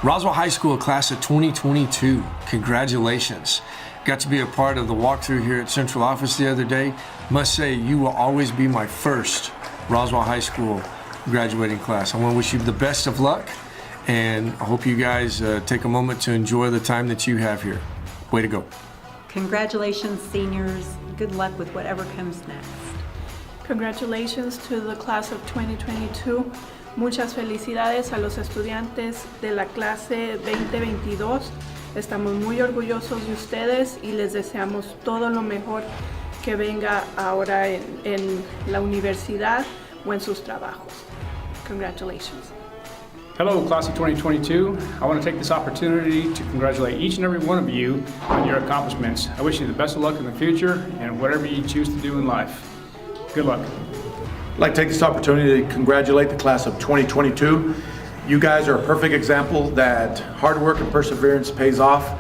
Roswell High School class of 2022, congratulations. Got to be a part of the walkthrough here at Central Office the other day. Must say, you will always be my first Roswell High School graduating class. I want to wish you the best of luck, and I hope you guys take a moment to enjoy the time that you have here. Way to go. Congratulations, seniors. Good luck with whatever comes next. Congratulations to the class of 2022. Muchas felicidades a los estudiantes de la clase 2022. Estamos muy orgullosos de ustedes y les deseamos todo lo mejor que venga ahora en la universidad o en sus trabajos. Congratulations. Hello, class of 2022. I want to take this opportunity to congratulate each and every one of you on your accomplishments. I wish you the best of luck in the future and whatever you choose to do in life. Good luck. I'd like to take this opportunity to congratulate the class of 2022. You guys are a perfect example that hard work and perseverance pays off.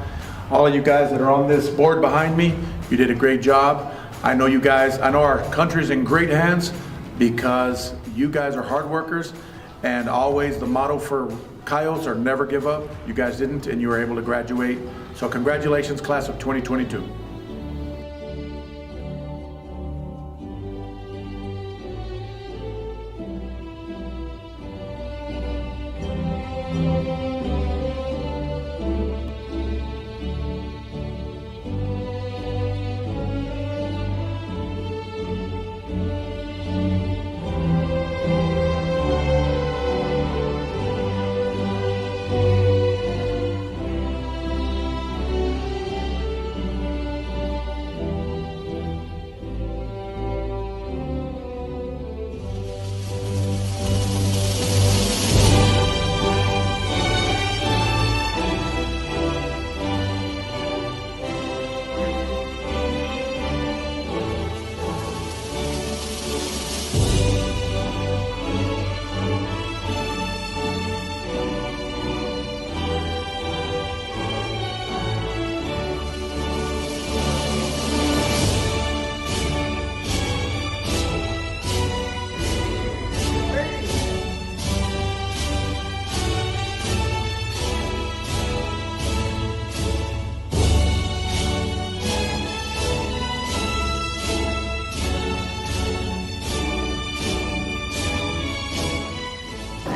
All of you guys that are on this board behind me, you did a great job. I know our country's in great hands because you guys are hard workers, and always the motto for Coyotes are never give up. You guys didn't, and you were able to graduate. So congratulations, class of 2022.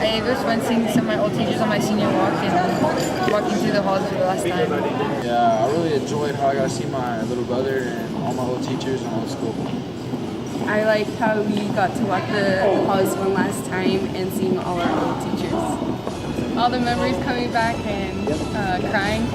I just went seeing some of my old teachers on my senior walk and walking through the halls for the last time. Yeah, I really enjoyed how I got to see my little brother and all my old teachers and all the school. I liked how we got to walk the halls one last time and seeing all our old teachers. All the memories coming back and crying.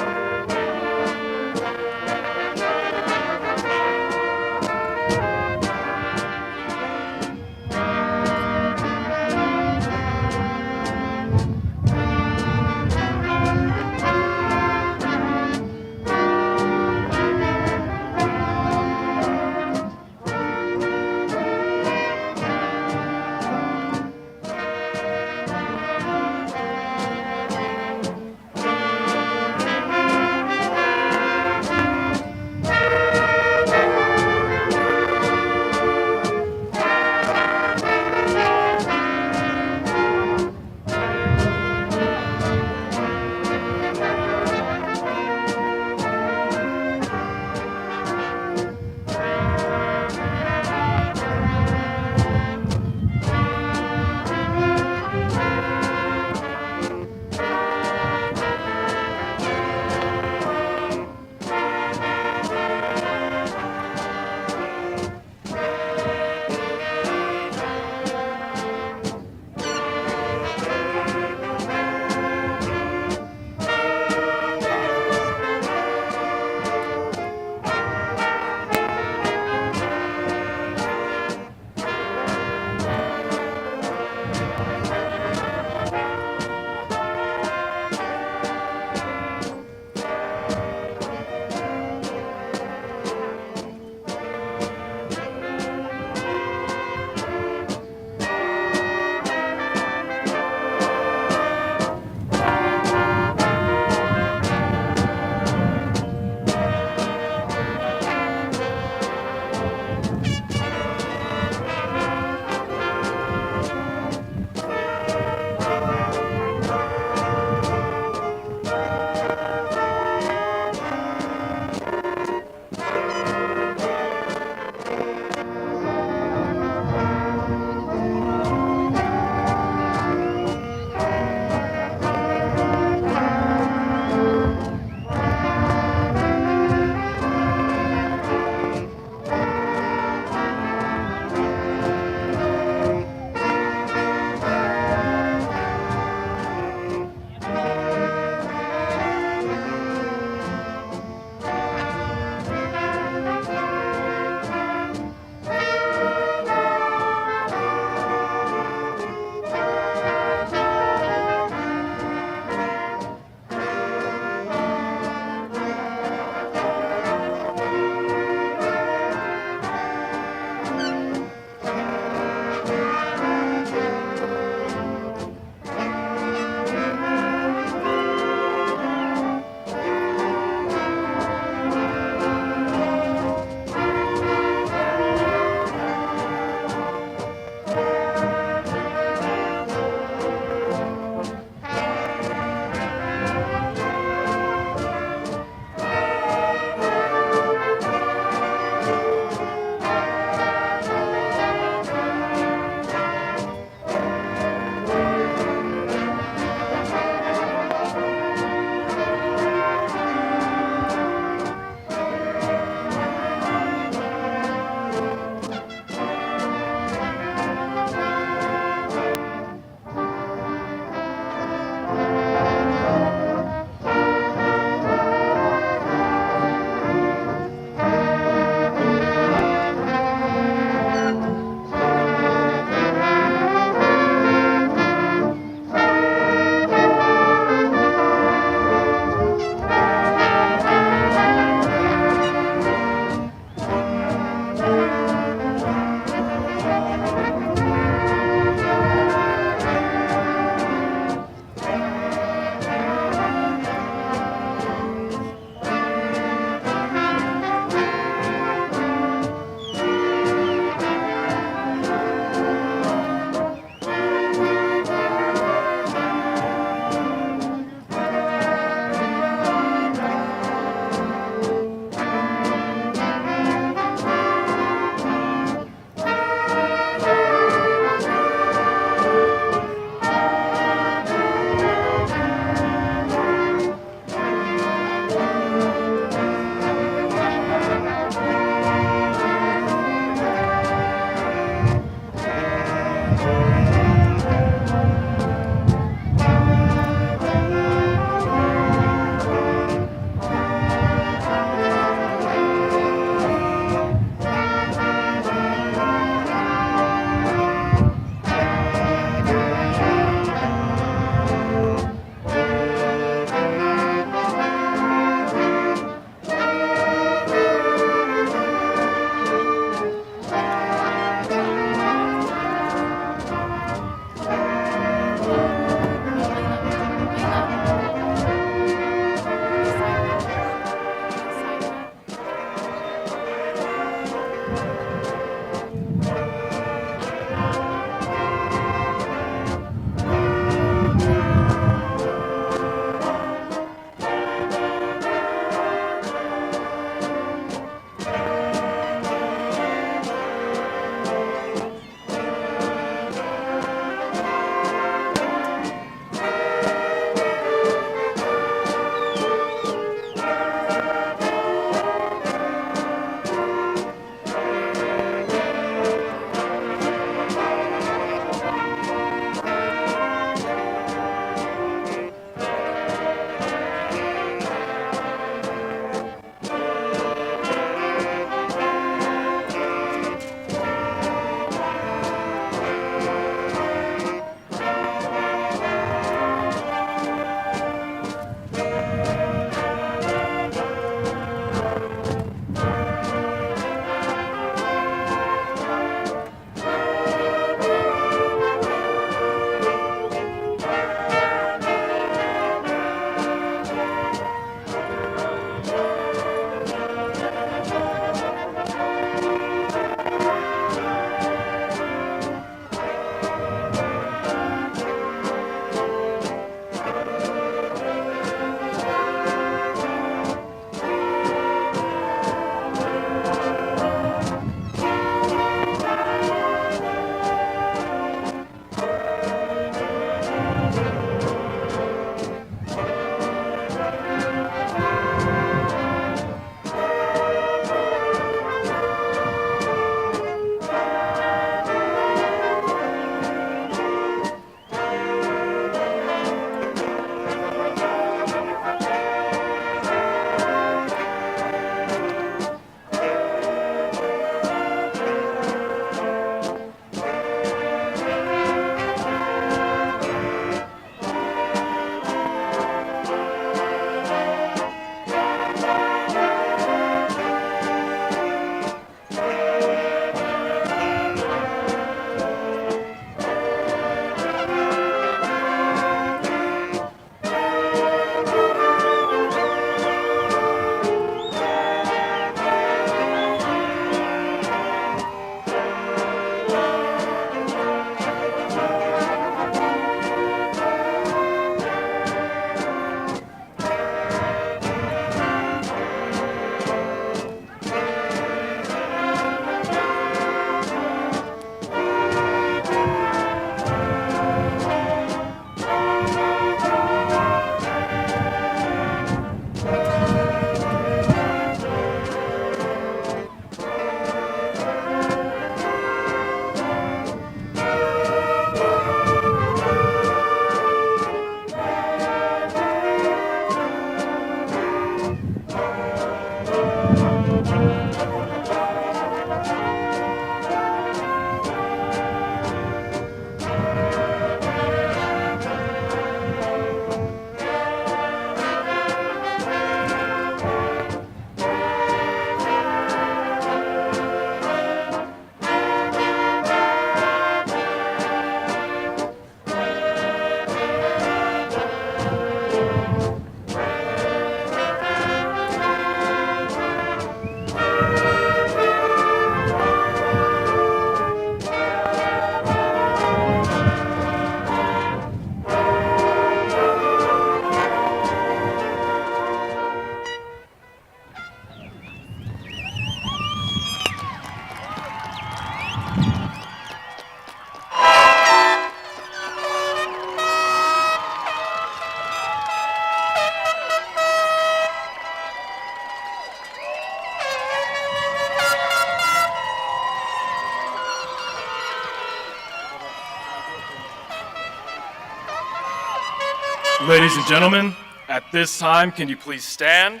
Ladies and gentlemen, at this time, can you please stand?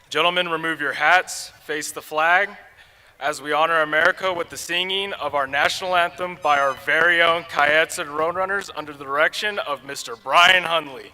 Gentlemen, remove your hats, face the flag, as we honor America with the singing of our national anthem by our very own Cayets and Roadrunners under the direction of Mr. Brian Hundley.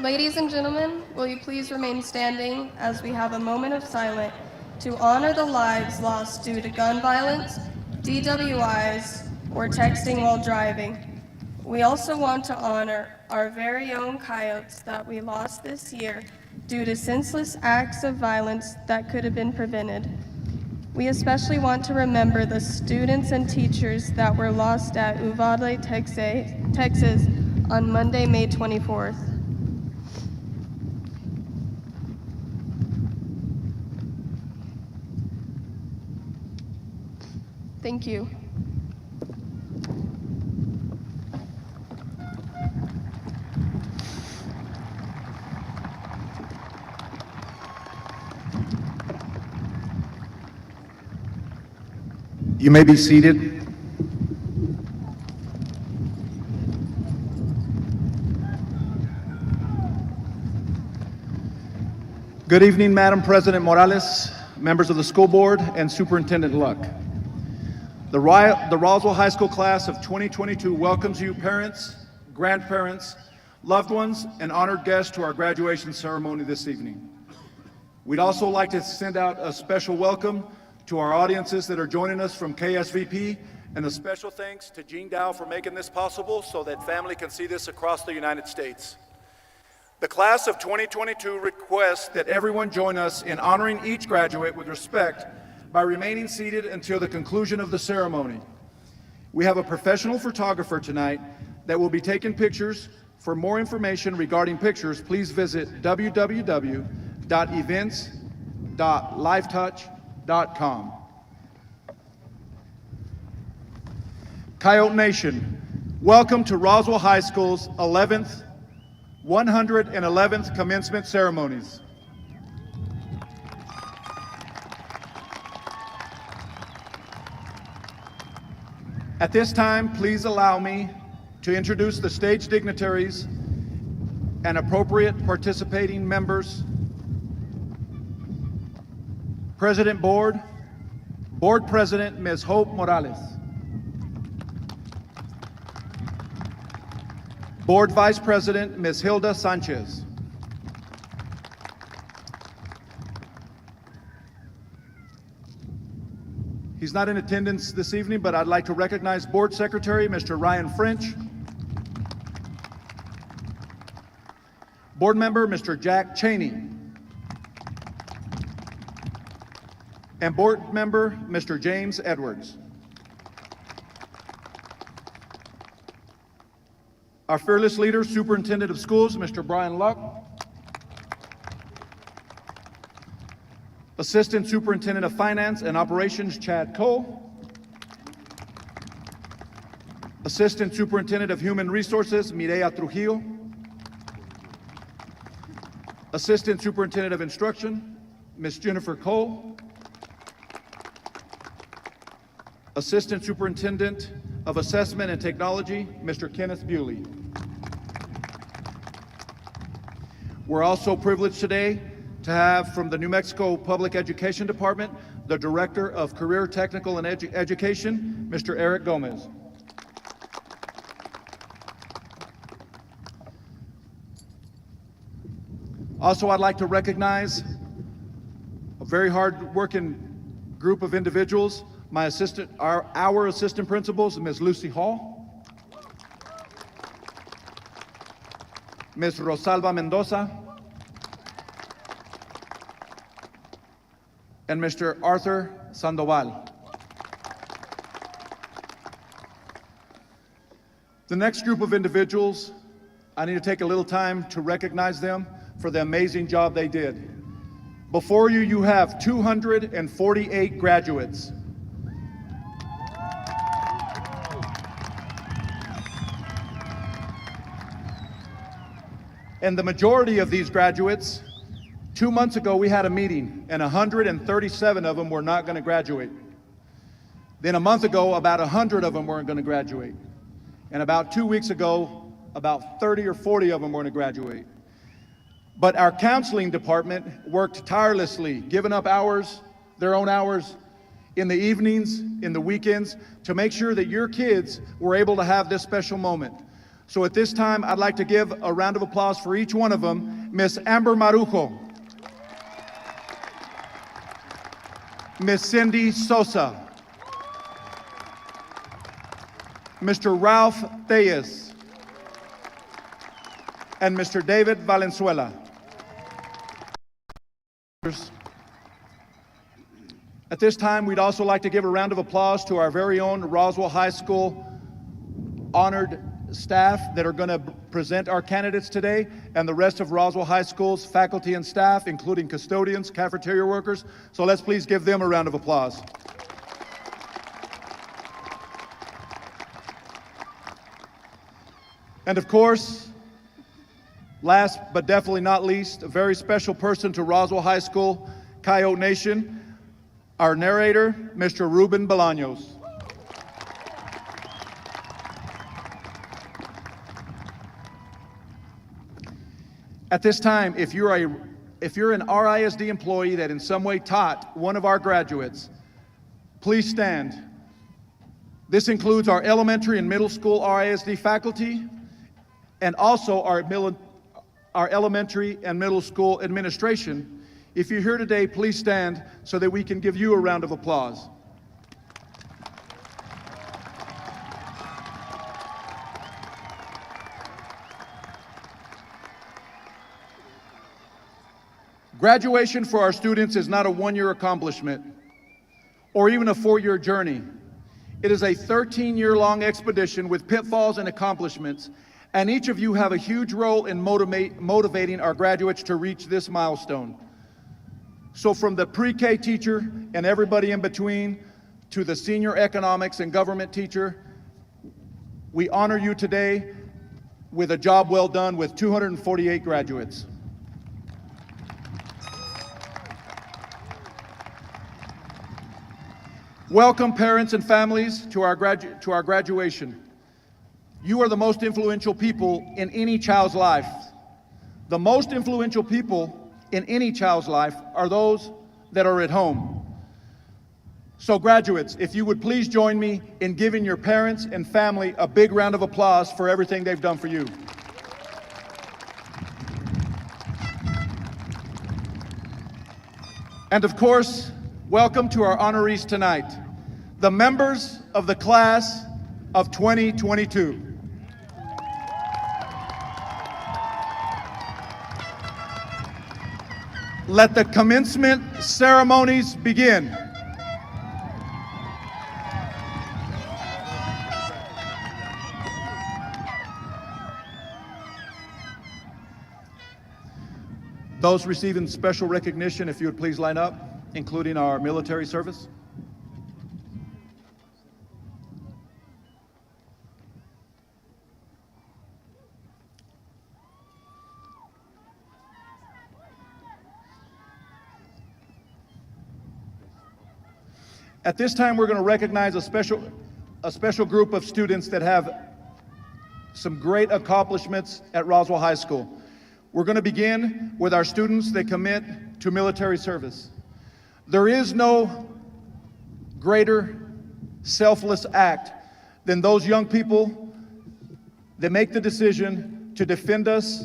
Ladies and gentlemen, will you please remain standing as we have a moment of silence to honor the lives lost due to gun violence, DWIs, or texting while driving. We also want to honor our very own coyotes that we lost this year due to senseless acts of violence that could have been prevented. We especially want to remember the students and teachers that were lost at Uvalde, Texas on Monday, May 24th. Thank you. You may be seated. Good evening, Madam President Morales, members of the school board, and Superintendent Luck. The Roswell High School class of 2022 welcomes you, parents, grandparents, loved ones, and honored guests to our graduation ceremony this evening. We'd also like to send out a special welcome to our audiences that are joining us from KSVP, and a special thanks to Jean Dow for making this possible so that family can see this across the United States. The class of 2022 requests that everyone join us in honoring each graduate with respect by remaining seated until the conclusion of the ceremony. We have a professional photographer tonight that will be taking pictures. For more information regarding pictures, please visit www.events.lifetouch.com. Coyote Nation, welcome to Roswell High School's 111th commencement ceremonies. At this time, please allow me to introduce the stage dignitaries and appropriate participating members. President Board, Board President, Ms. Hope Morales. Board Vice President, Ms. Hilda Sanchez. He's not in attendance this evening, but I'd like to recognize Board Secretary, Mr. Ryan French. Board Member, Mr. Jack Cheney. And Board Member, Mr. James Edwards. Our fearless leader, Superintendent of Schools, Mr. Brian Luck. Assistant Superintendent of Finance and Operations, Chad Cole. Assistant Superintendent of Human Resources, Mireya Trujillo. Assistant Superintendent of Instruction, Ms. Jennifer Cole. Assistant Superintendent of Assessment and Technology, Mr. Kenneth Bewley. We're also privileged today to have from the New Mexico Public Education Department, the Director of Career Technical and Education, Mr. Eric Gomez. Also, I'd like to recognize a very hard-working group of individuals. Our assistant principals, Ms. Lucy Hall, Ms. Rosalba Mendoza, and Mr. Arthur Sandoval. The next group of individuals, I need to take a little time to recognize them for the amazing job they did. Before you, you have 248 graduates. And the majority of these graduates, 2 months ago we had a meeting and 137 of them were not going to graduate. Then a month ago, about 100 of them weren't going to graduate. And about 2 weeks ago, about 30 or 40 of them were going to graduate. But our counseling department worked tirelessly, giving up hours, their own hours, in the evenings, in the weekends, to make sure that your kids were able to have this special moment. So at this time, I'd like to give a round of applause for each one of them. Miss Amber Marujo, Miss Cindy Sosa, Mr. Ralph Thayes, and Mr. David Valenzuela. At this time, we'd also like to give a round of applause to our very own Roswell High School honored staff that are going to present our candidates today, and the rest of Roswell High School's faculty and staff, including custodians, cafeteria workers. So let's please give them a round of applause. And of course, last but definitely not least, a very special person to Roswell High School, Coyote Nation, our narrator, Mr. Ruben Bolaños. At this time, if you're an RISD employee that in some way taught one of our graduates, please stand. This includes our elementary and middle school RISD faculty, and also our elementary and middle school administration. If you're here today, please stand so that we can give you a round of applause. Graduation for our students is not a one-year accomplishment or even a 4-year journey. It is a 13-year-long expedition with pitfalls and accomplishments, and each of you have a huge role in motivating our graduates to reach this milestone. So from the pre-K teacher and everybody in between to the senior economics and government teacher, we honor you today with a job well done with 248 graduates. Welcome, parents and families, to our graduation. You are the most influential people in any child's life. The most influential people in any child's life are those that are at home. So graduates, if you would please join me in giving your parents and family a big round of applause for everything they've done for you. And of course, welcome to our honorees tonight, the members of the class of 2022. Let the commencement ceremonies begin. Those receiving special recognition, if you would please line up, including our military service. At this time, we're going to recognize a special group of students that have some great accomplishments at Roswell High School. We're going to begin with our students that commit to military service. There is no greater selfless act than those young people that make the decision to defend us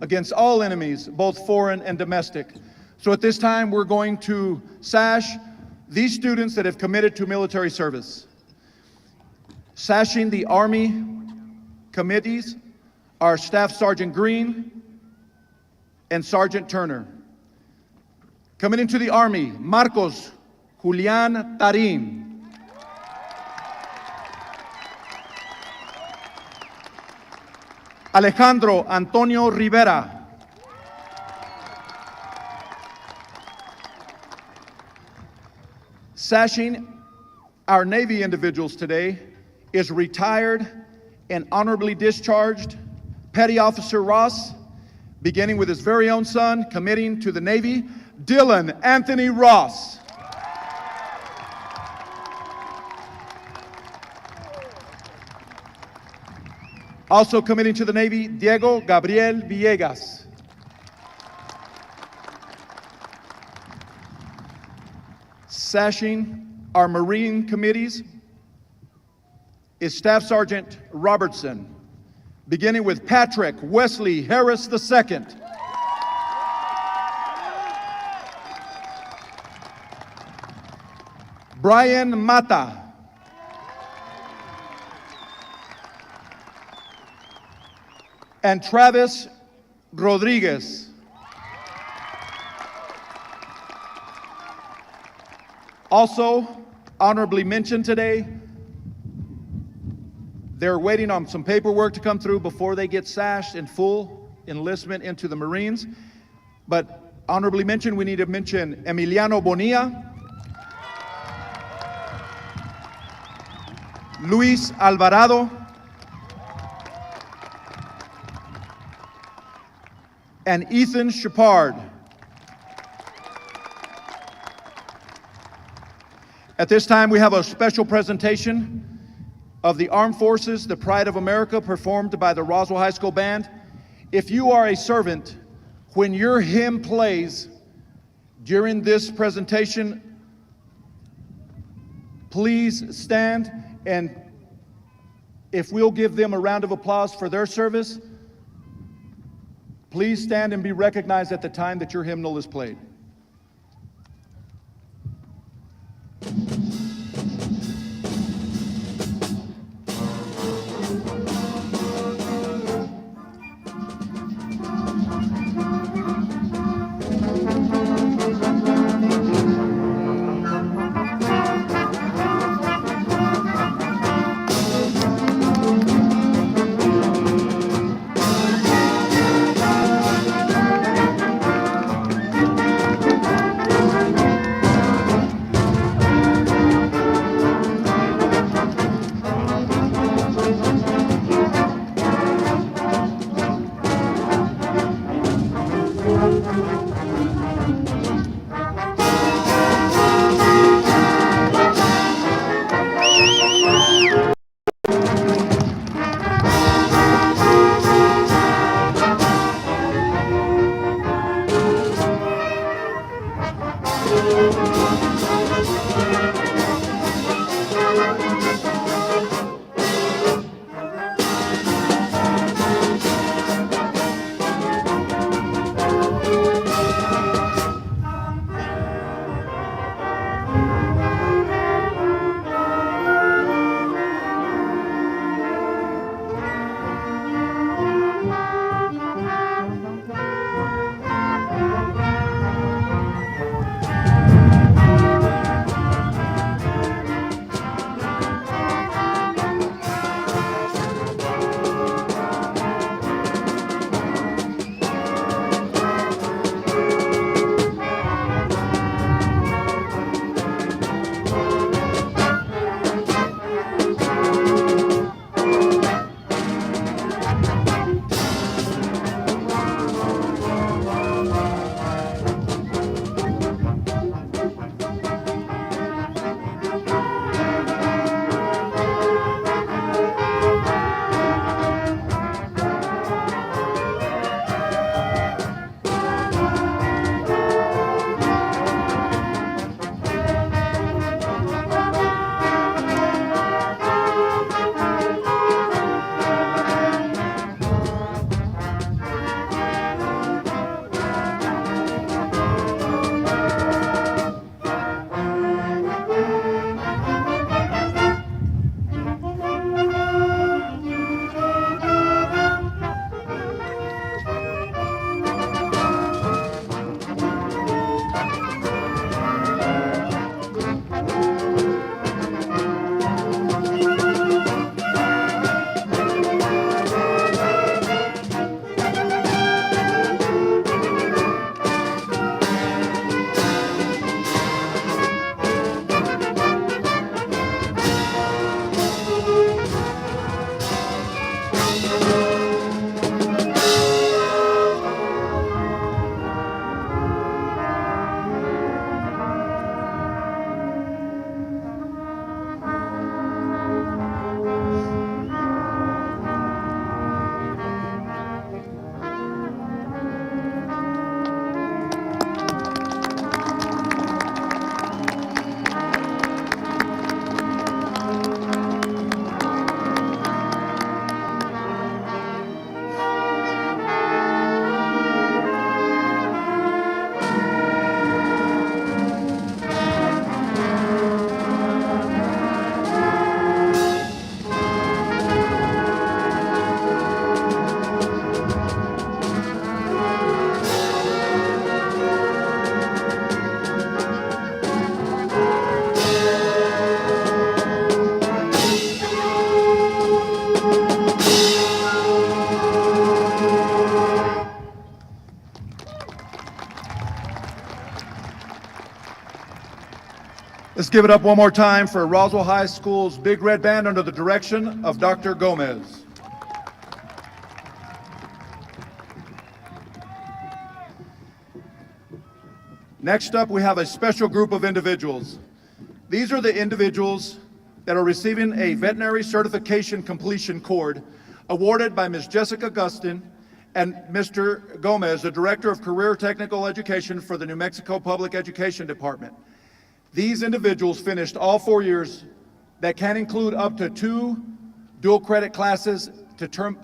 against all enemies, both foreign and domestic. So at this time, we're going to sash these students that have committed to military service. Sashing the Army committees are Staff Sergeant Green and Sergeant Turner. Coming into the Army, Marcos Julian Tarín. Alejandro Antonio Rivera. Sashing our Navy individuals today is retired and honorably discharged Petty Officer Ross, beginning with his very own son, committing to the Navy, Dylan Anthony Ross. Also committing to the Navy, Diego Gabriel Villegas. Sashing our Marine committees is Staff Sergeant Robertson, beginning with Patrick Wesley Harris II. Brian Mata. And Travis Rodriguez. Also, honorably mentioned today, they're waiting on some paperwork to come through before they get sashed in full enlistment into the Marines. But honorably mentioned, we need to mention Emiliano Bonilla, Luis Alvarado, and Ethan Shepard. At this time, we have a special presentation of the Armed Forces, the Pride of America, performed by the Roswell High School Band. If you are a servant, when your hymn plays during this presentation, please stand, and if we'll give them a round of applause for their service, please stand and be recognized at the time that your hymnal is played. Let's give it up one more time for Roswell High School's Big Red Band under the direction of Dr. Gomez. Next up, we have a special group of individuals. These are the individuals that are receiving a veterinary certification completion cord awarded by Ms. Jessica Gustin and Mr. Gomez, the Director of Career Technical Education for the New Mexico Public Education Department. These individuals finished all 4 years that can include up to 2 dual credit classes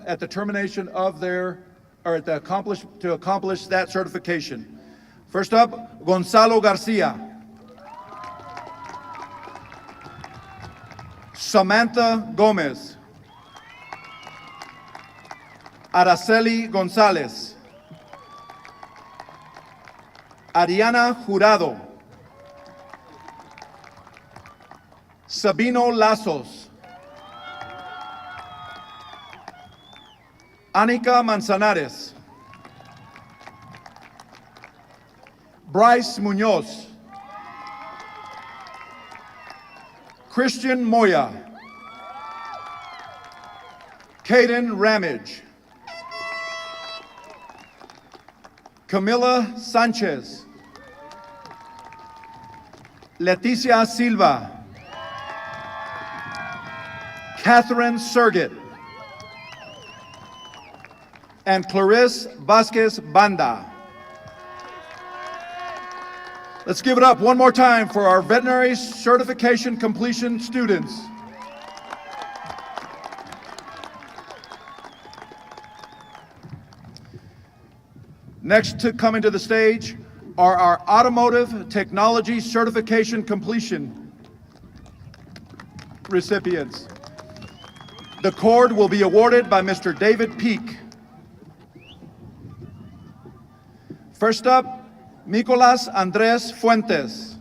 at the termination of their, or to accomplish that certification. First up, Gonzalo Garcia. Samantha Gomez. Araceli Gonzalez. Ariana Jurado. Sabino Lazos. Anika Manzanares. Bryce Munoz. Christian Moya. Caden Ramage. Camila Sanchez. Leticia Silva. Catherine Surgit. And Clarice Vasquez Banda. Let's give it up one more time for our veterinary certification completion students. Next to coming to the stage are our automotive technology certification completion recipients. The cord will be awarded by Mr. David Peak. First up, Nicolas Andres Fuentes.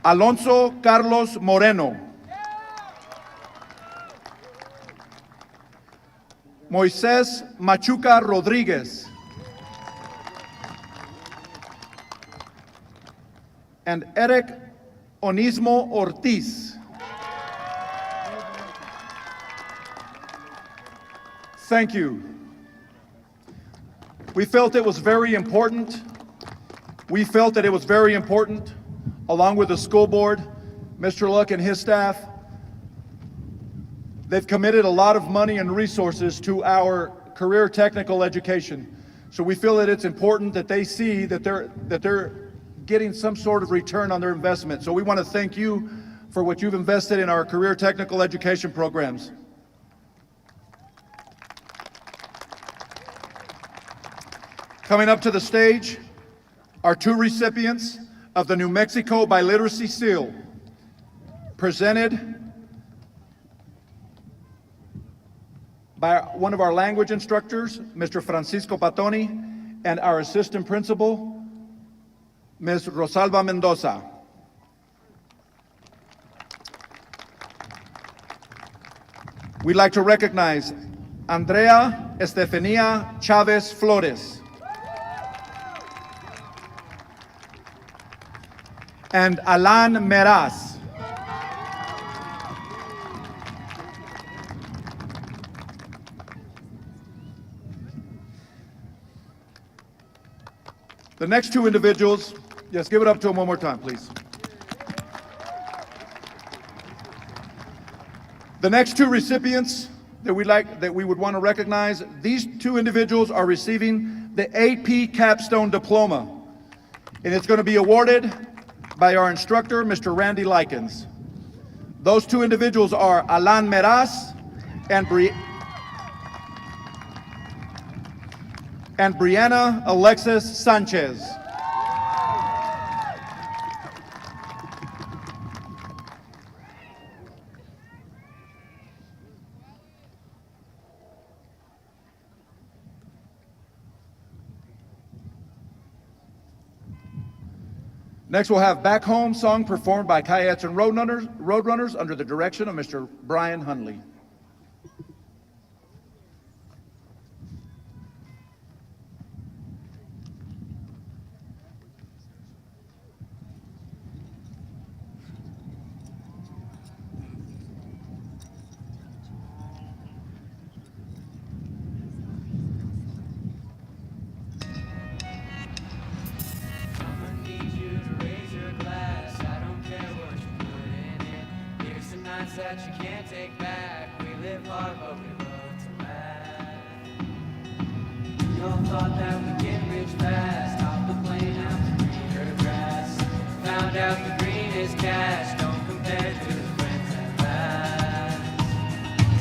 Alonso Carlos Moreno. Moisés Machuca Rodríguez. And Eric Onismo Ortiz. Thank you. We felt it was very important. We felt that it was very important, along with the school board, Mr. Luck and his staff. They've committed a lot of money and resources to our career technical education. So we feel that it's important that they see that they're getting some sort of return on their investment. So we want to thank you for what you've invested in our career technical education programs. Coming up to the stage are 2 recipients of the New Mexico Biliteracy Seal, presented by one of our language instructors, Mr. Francisco Patoni, and our assistant principal, Ms. Rosalba Mendoza. We'd like to recognize Andrea Estefania Chavez Flores and Alan Meraz. The next 2 individuals, yes, give it up to them one more time, please. The next 2 recipients that we would want to recognize, these 2 individuals are receiving the AP Capstone Diploma, and it's going to be awarded by our instructor, Mr. Randy Likens. Those 2 individuals are Alan Meraz and Brianna Alexis Sanchez. Next, we'll have Back Home song performed by Kayettes and Roadrunners under the direction of Mr. Brian Hunley. that you can't take back. We live hard, but we love to laugh. Y'all thought that we get rich fast. Hop the plane out to greener grass. Found out the green is cash. Don't compare to the friends that last.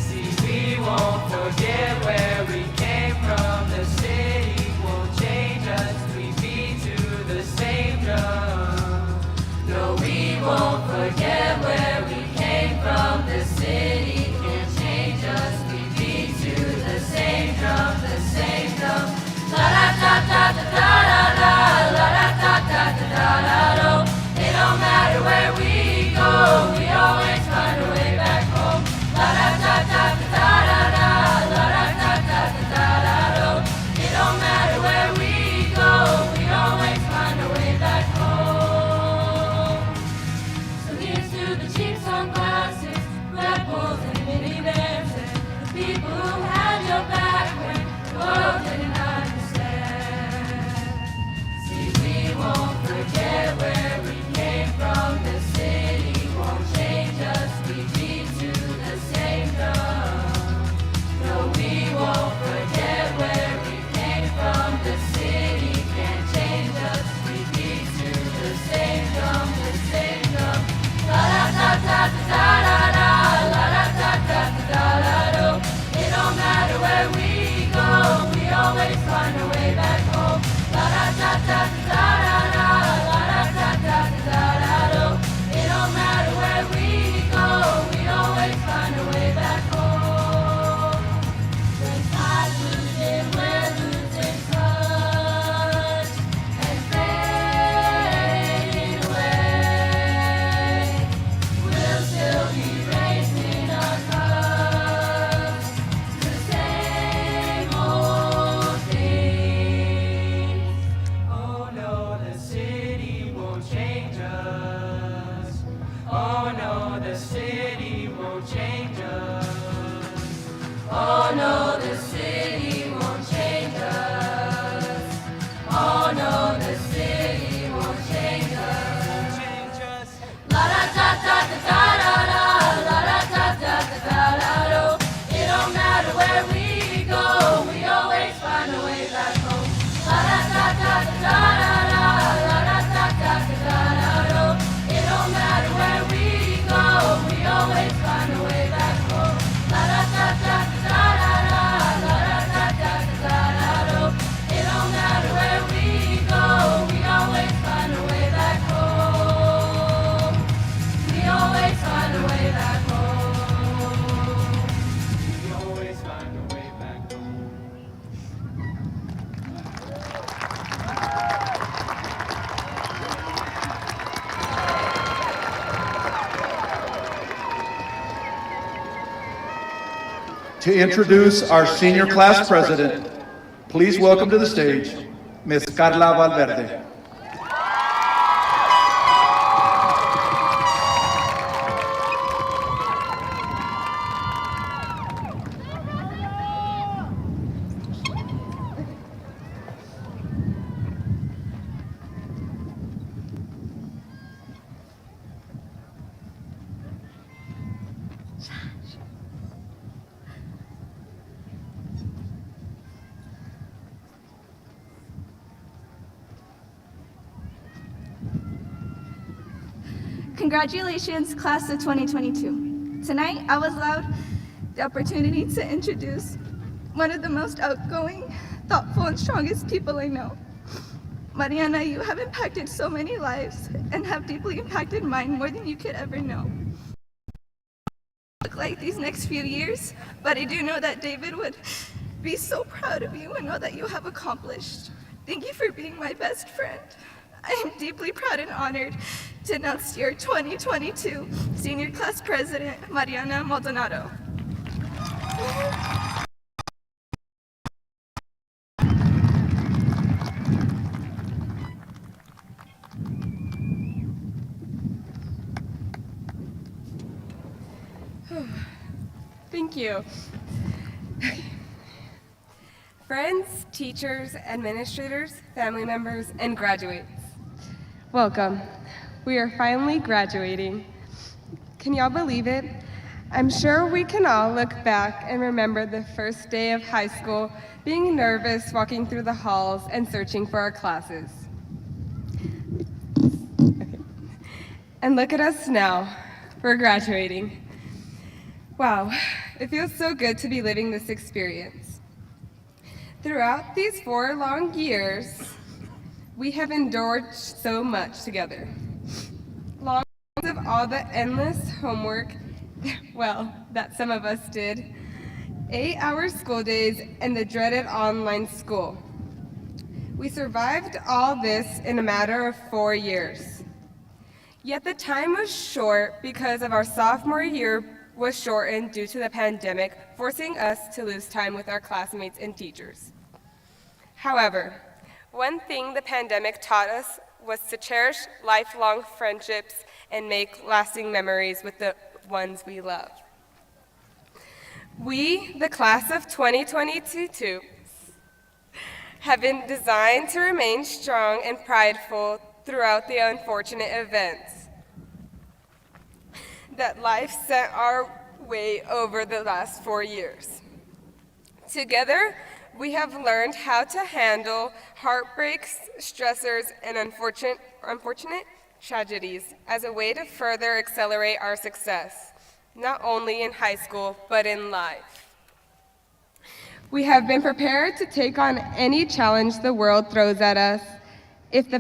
See, we won't forget where we came from. The city won't change us. We beat to the same drum. No, we won't forget where we came from. The city can't change us. We beat to the same drum, the same drum. La da da da da da da, la da da da da da da do. It don't matter where we go, we always find a way back home. La da da da da da da, la da da da da da do. It don't matter where we go, we always find a way back home. So here's to the cheap sunglasses, Red Bulls and minivans, and the people who had your back when the world didn't understand. See, we won't forget where we came from. The city won't change us. We beat to the same drum. No, we won't forget where we came from. The city can't change us. We beat to the same drum, the same drum. La da da da da da da, la da da da da da do. It don't matter where we go, we always find a way back home. La da da da da da da, la da da da da da do. It don't matter where we go, we always find a way back home. The tide's losing, we're losing touch and fading away. We'll still be raising our cups to the same old things. Oh no, the city won't change us. Oh no, the city won't change us. Oh no, the city won't change us. Oh no, the city won't change us. La da da da da da da da, la da da da da da do. It don't matter where we go, we always find a way back home. La da da da da da da, la da da da da da do. It don't matter where we go, we always find a way back home. La da da da da da da, la da da da da da do. It don't matter where we go, we always find a way back home. We always find a way back home. We always find a way back home. To introduce our senior class president, please welcome to the stage Ms. Carla Valverde. Congratulations, class of 2022. Tonight, I was allowed the opportunity to introduce one of the most outgoing, thoughtful, and strongest people I know. Mariana, you have impacted so many lives and have deeply impacted mine more than you could ever know. Look like these next few years, but I do know that David would be so proud of you and know that you have accomplished. Thank you for being my best friend. I am deeply proud and honored to announce your 2022 Senior Class President, Mariana Maldonado. Thank you. Friends, teachers, administrators, family members, and graduates, welcome. We are finally graduating. Can y'all believe it? I'm sure we can all look back and remember the first day of high school, being nervous walking through the halls and searching for our classes. And look at us now, we're graduating. Wow, it feels so good to be living this experience. Throughout these 4 long years, we have endured so much together. Long of all the endless homework, well, that some of us did, 8-hour school days, and the dreaded online school. We survived all this in a matter of 4 years. Yet the time was short because of our sophomore year was shortened due to the pandemic, forcing us to lose time with our classmates and teachers. However, one thing the pandemic taught us was to cherish lifelong friendships and make lasting memories with the ones we love. We, the class of 2022, have been designed to remain strong and prideful throughout the unfortunate events that life sent our way over the last 4 years. Together, we have learned how to handle heartbreaks, stressors, and unfortunate tragedies as a way to further accelerate our success, not only in high school, but in life. We have been prepared to take on any challenge the world throws at us. If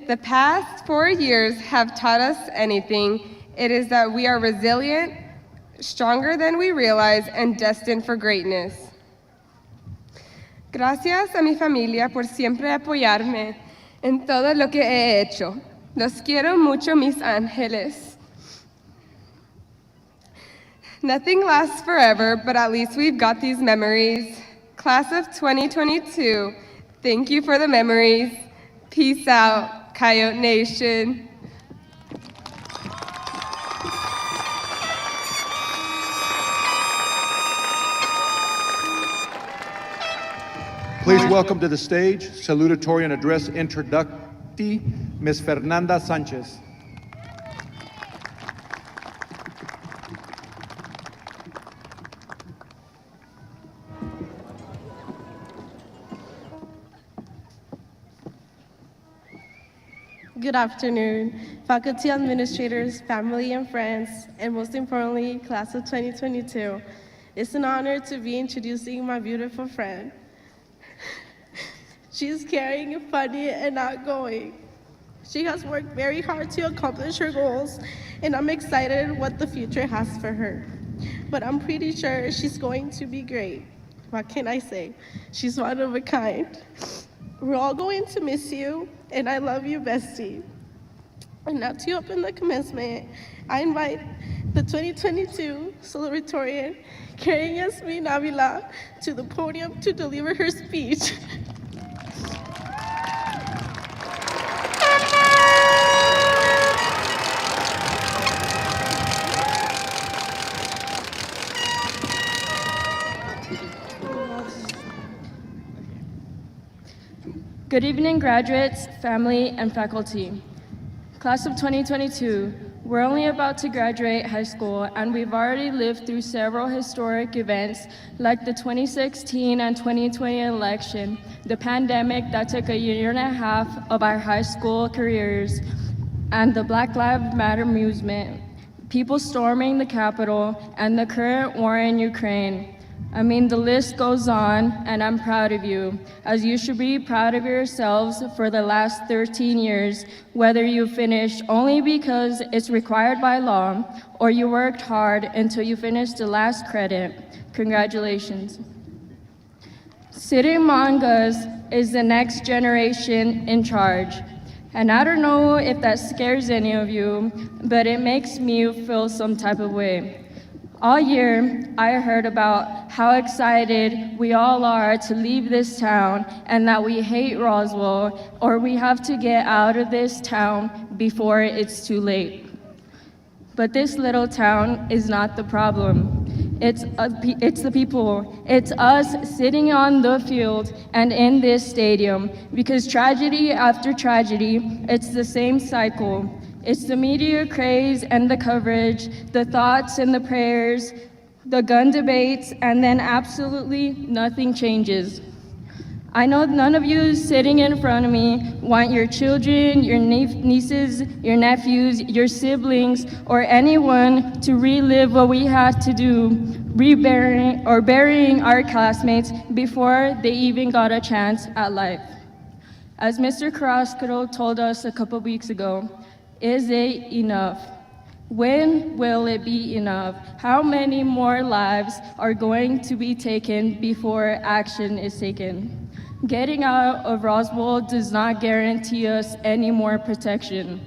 the past 4 years have taught us anything, it is that we are resilient, stronger than we realize, and destined for greatness. Gracias a mi familia por siempre apoyarme en todo lo que he hecho. Los quiero mucho, mis ángeles. Nothing lasts forever, but at least we've got these memories. Class of 2022, thank you for the memories. Peace out, Coyote Nation. Please welcome to the stage, Salutatorian Address Introductee, Ms. Fernanda Sanchez. Good afternoon, faculty, administrators, family and friends, and most importantly, class of 2022. It's an honor to be introducing my beautiful friend. She's caring, funny, and outgoing. She has worked very hard to accomplish her goals, and I'm excited what the future has for her. But I'm pretty sure she's going to be great. What can I say? She's one of a kind. We're all going to miss you, and I love you, bestie. And now to open the commencement, I invite the 2022 Salutatorian, Karen Yasmin Avila, to the podium to deliver her speech. Good evening, graduates, family, and faculty. Class of 2022, we're only about to graduate high school, and we've already lived through several historic events like the 2016 and 2020 election, the pandemic that took a year and a half of our high school careers, and the Black Lives Matter movement, people storming the Capitol, and the current war in Ukraine. I mean, the list goes on, and I'm proud of you, as you should be proud of yourselves for the last 13 years, whether you finished only because it's required by law, or you worked hard until you finished the last credit. Congratulations. Sitting among us is the next generation in charge. And I don't know if that scares any of you, but it makes me feel some type of way. All year, I heard about how excited we all are to leave this town and that we hate Roswell, or we have to get out of this town before it's too late. But this little town is not the problem. It's the people. It's us sitting on the field and in this stadium, because tragedy after tragedy, it's the same cycle. It's the media craze and the coverage, the thoughts and the prayers, the gun debates, and then absolutely nothing changes. I know none of you sitting in front of me want your children, your nieces, your nephews, your siblings, or anyone to relive what we had to do, burying our classmates before they even got a chance at life. As Mr. Carrasco told us a couple weeks ago, is it enough? When will it be enough? How many more lives are going to be taken before action is taken? Getting out of Roswell does not guarantee us any more protection.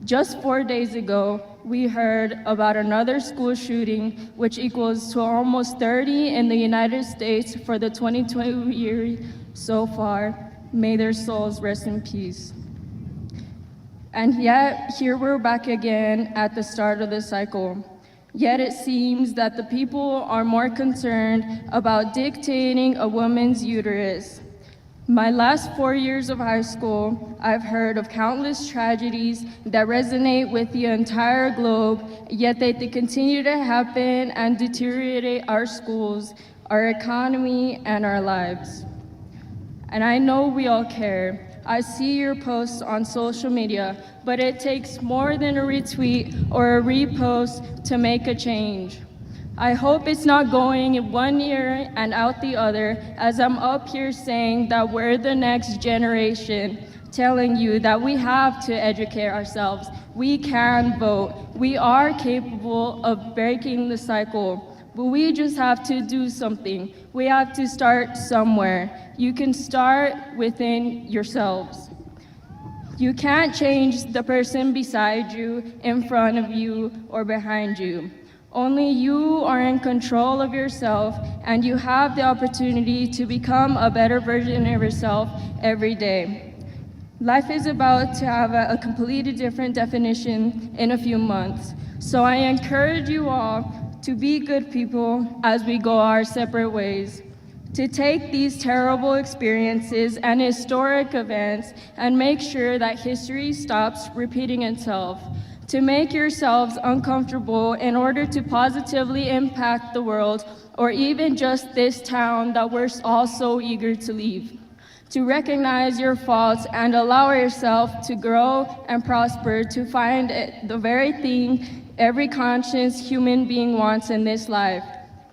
Just 4 days ago, we heard about another school shooting, which equals to almost 30 in the United States for the 2020 year so far. May their souls rest in peace. And yet, here we're back again at the start of the cycle. Yet it seems that the people are more concerned about dictating a woman's uterus. My last 4 years of high school, I've heard of countless tragedies that resonate with the entire globe, yet they continue to happen and deteriorate our schools, our economy, and our lives. And I know we all care. I see your posts on social media, but it takes more than a retweet or a repost to make a change. I hope it's not going in one ear and out the other, as I'm up here saying that we're the next generation, telling you that we have to educate ourselves. We can vote. We are capable of breaking the cycle, but we just have to do something. We have to start somewhere. You can start within yourselves. You can't change the person beside you, in front of you, or behind you. Only you are in control of yourself, and you have the opportunity to become a better version of yourself every day. Life is about to have a completely different definition in a few months. So I encourage you all to be good people as we go our separate ways, to take these terrible experiences and historic events and make sure that history stops repeating itself, to make yourselves uncomfortable in order to positively impact the world, or even just this town that we're all so eager to leave, to recognize your faults and allow yourself to grow and prosper, to find the very thing every conscious human being wants in this life,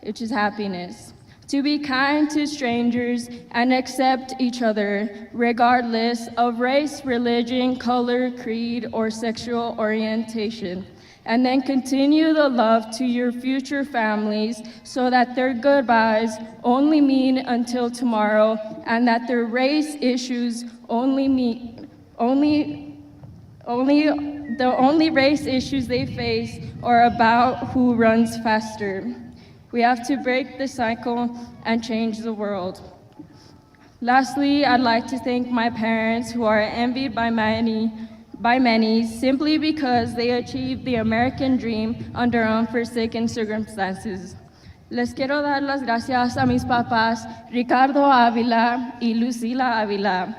which is happiness. To be kind to strangers and accept each other, regardless of race, religion, color, creed, or sexual orientation. And then continue the love to your future families so that their goodbyes only mean until tomorrow, and that their race issues the only race issues they face are about who runs faster. We have to break the cycle and change the world. Lastly, I'd like to thank my parents, who are envied by many simply because they achieved the American dream under unforsaken circumstances. Les quiero dar las gracias a mis papás, Ricardo Ávila y Lucila Ávila,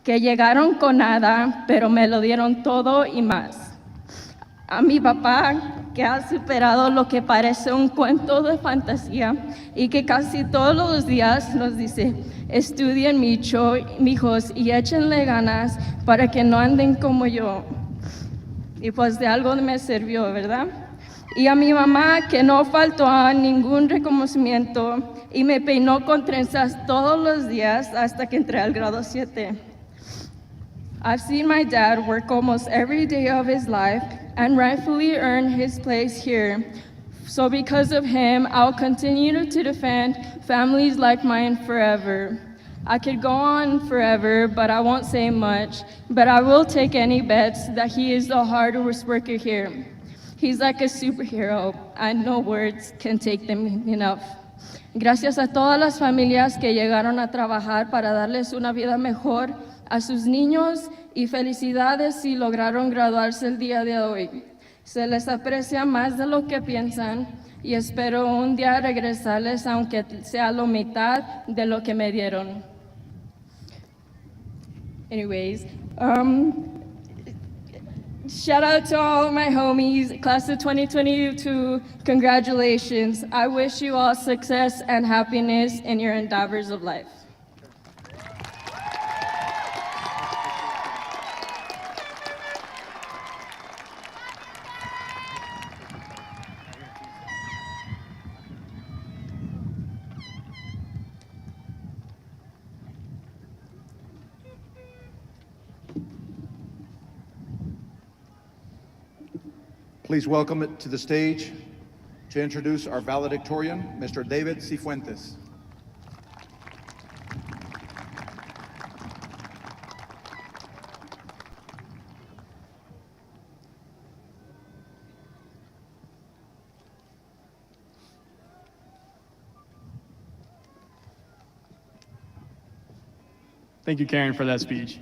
que llegaron con nada, pero me lo dieron todo y más. A mi papá, que ha superado lo que parece un cuento de fantasía y que casi todos los días nos dice: estudien mucho, mijos, y échenle ganas para que no anden como yo. Y pues de algo me sirvió, ¿verdad? Y a mi mamá, que no faltó a ningún reconocimiento y me peinó con trenzas todos los días hasta que entré al grado 7. I've seen my dad work almost every day of his life and rightfully earn his place here. So because of him, I'll continue to defend families like mine forever. I could go on forever, but I won't say much. But I will take any bets that he is the hardest worker here. He's like a superhero, and no words can take them enough. Gracias a todas las familias que llegaron a trabajar para darles una vida mejor a sus niños, y felicidades si lograron graduarse el día de hoy. Se les aprecia más de lo que piensan y espero un día regresarles, aunque sea la mitad de lo que me dieron. Anyways, Shout out to all of my homies, class of 2022, congratulations. I wish you all success and happiness in your endeavors of life. Please welcome it to the stage to introduce our valedictorian, Mr. David Cifuentes. Thank you, Karen, for that speech.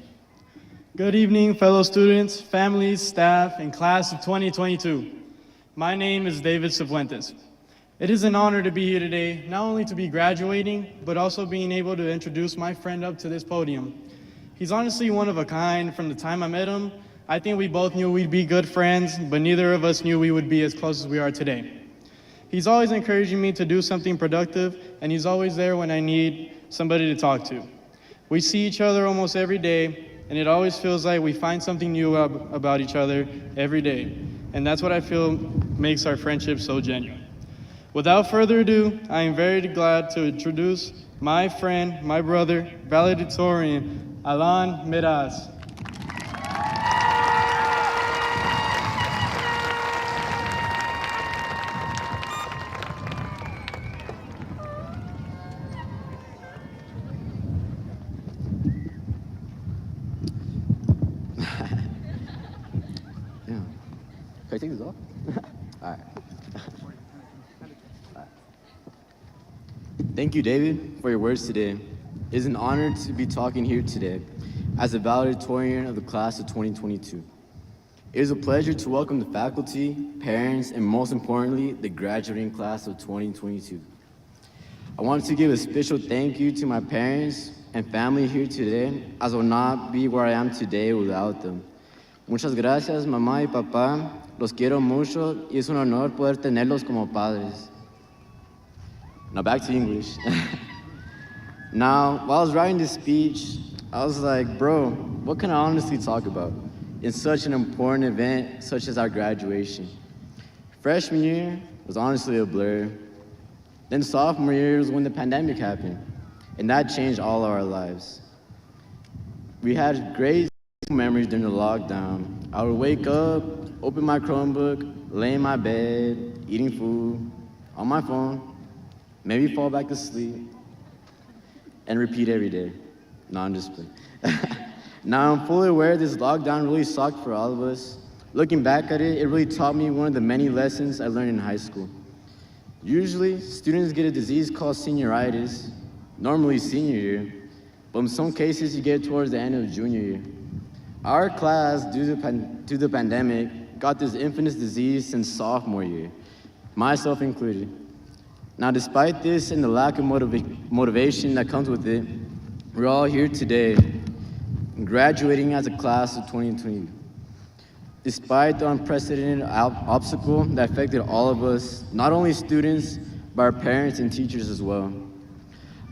Good evening, fellow students, families, staff, and class of 2022. My name is David Cifuentes. It is an honor to be here today, not only to be graduating, but also being able to introduce my friend up to this podium. He's honestly one of a kind. From the time I met him, I think we both knew we'd be good friends, but neither of us knew we would be as close as we are today. He's always encouraging me to do something productive, and he's always there when I need somebody to talk to. We see each other almost every day, and it always feels like we find something new about each other every day. And that's what I feel makes our friendship so genuine. Without further ado, I am very glad to introduce my friend, my brother, valedictorian, Alan Meraz. Can I take this off? All right. Thank you, David, for your words today. It is an honor to be talking here today as a valedictorian of the class of 2022. It is a pleasure to welcome the faculty, parents, and most importantly, the graduating class of 2022. I want to give a special thank you to my parents and family here today, as I will not be where I am today without them. Muchas gracias, mamá y papá. Los quiero mucho y es un honor poder tenerlos como padres. Now back to English. Now, while I was writing this speech, I was like, bro, what can I honestly talk about in such an important event such as our graduation? Freshman year was honestly a blur. Then sophomore year was when the pandemic happened, and that changed all of our lives. We had great memories during the lockdown. I would wake up, open my Chromebook, lay in my bed, eating food, on my phone, maybe fall back to sleep, and repeat every day. No, I'm just playing. Now I'm fully aware this lockdown really sucked for all of us. Looking back at it, it really taught me one of the many lessons I learned in high school. Usually, students get a disease called senioritis, normally senior year, but in some cases you get it towards the end of junior year. Our class, due to the pandemic, got this infamous disease since sophomore year, myself included. Now, despite this and the lack of motivation that comes with it, we're all here today, graduating as a class of 2020. Despite the unprecedented obstacle that affected all of us, not only students, but our parents and teachers as well.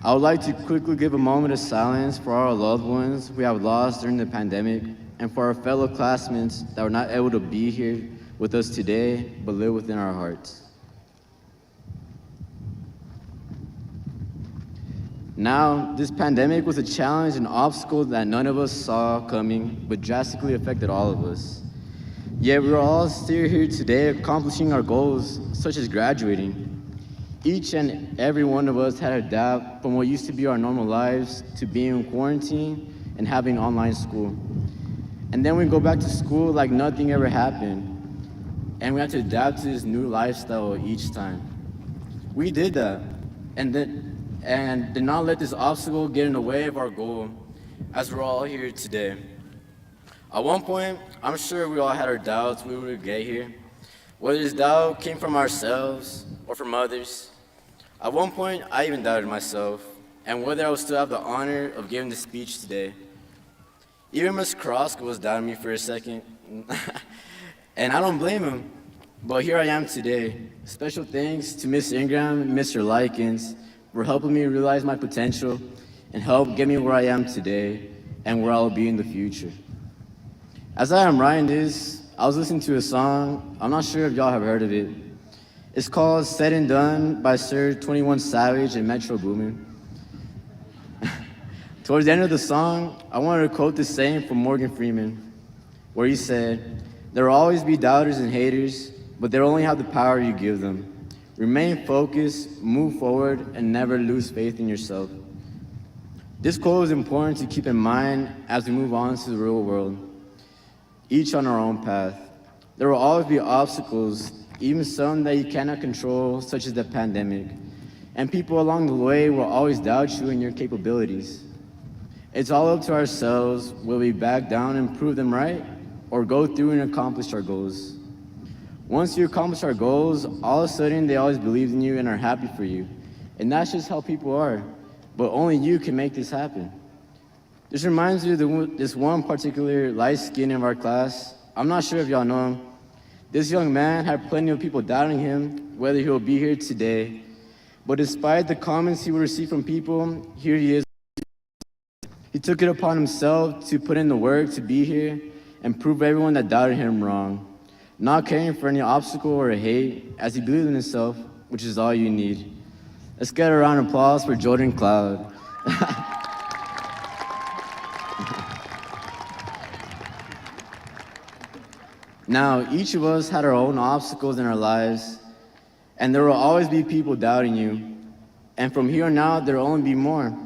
I would like to quickly give a moment of silence for our loved ones we have lost during the pandemic, and for our fellow classmates that were not able to be here with us today, but live within our hearts. Now, this pandemic was a challenge and obstacle that none of us saw coming, but drastically affected all of us. Yet we're all still here today accomplishing our goals, such as graduating. Each and every one of us had to adapt from what used to be our normal lives to being in quarantine and having online school. And then we go back to school like nothing ever happened. And we have to adapt to this new lifestyle each time. We did that, and did not let this obstacle get in the way of our goal, as we're all here today. At one point, I'm sure we all had our doubts we would get here, whether this doubt came from ourselves or from others. At one point, I even doubted myself, and whether I would still have the honor of giving this speech today. Even Ms. Kroska was doubting me for a second. And I don't blame him, but here I am today. Special thanks to Miss Ingram and Mr. Likens for helping me realize my potential and help get me where I am today and where I'll be in the future. As I am writing this, I was listening to a song. I'm not sure if y'all have heard of it. It's called Said and Done by Sir 21 Savage and Metro Boomin. Towards the end of the song, I wanted to quote this saying from Morgan Freeman, where he said, "There will always be doubters and haters, but they'll only have the power you give them. Remain focused, move forward, and never lose faith in yourself." This quote is important to keep in mind as we move on to the real world, each on our own path. There will always be obstacles, even some that you cannot control, such as the pandemic, and people along the way will always doubt you and your capabilities. It's all up to ourselves. Will we back down and prove them right, or go through and accomplish our goals? Once you accomplish our goals, all of a sudden they always believe in you and are happy for you. And that's just how people are. But only you can make this happen. This reminds me of this one particular light skin of our class. I'm not sure if y'all know him. This young man had plenty of people doubting him, whether he'll be here today. But despite the comments he would receive from people, here he is. He took it upon himself to put in the work to be here and prove everyone that doubted him wrong, not caring for any obstacle or hate, as he believed in himself, which is all you need. Let's get a round of applause for Jordan Cloud. Now, each of us had our own obstacles in our lives, and there will always be people doubting you. And from here on out, there will only be more.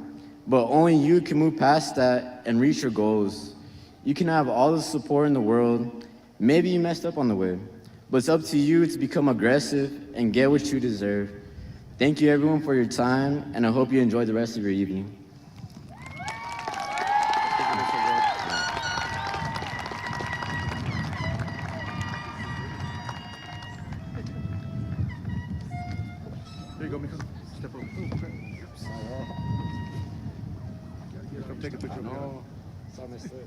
But only you can move past that and reach your goals. You can have all the support in the world. Maybe you messed up on the way, but it's up to you to become aggressive and get what you deserve. Thank you everyone for your time, and I hope you enjoy the rest of your evening. There you go, Mika. Step over. Come take a picture of me. Saw my slip.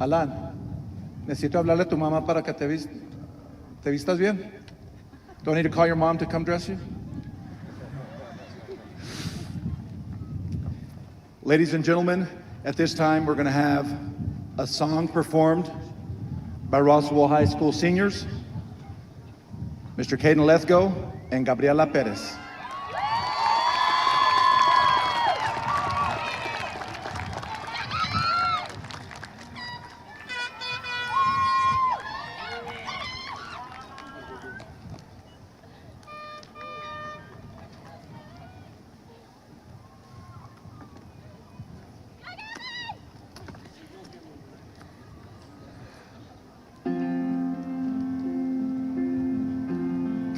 Alan, necesito hablarle a tu mamá para que te vistas bien. Do I need to call your mom to come dress you? Ladies and gentlemen, at this time we're going to have a song performed by Roswell High School seniors, Mr. Caden Lethgo and Gabriela Perez.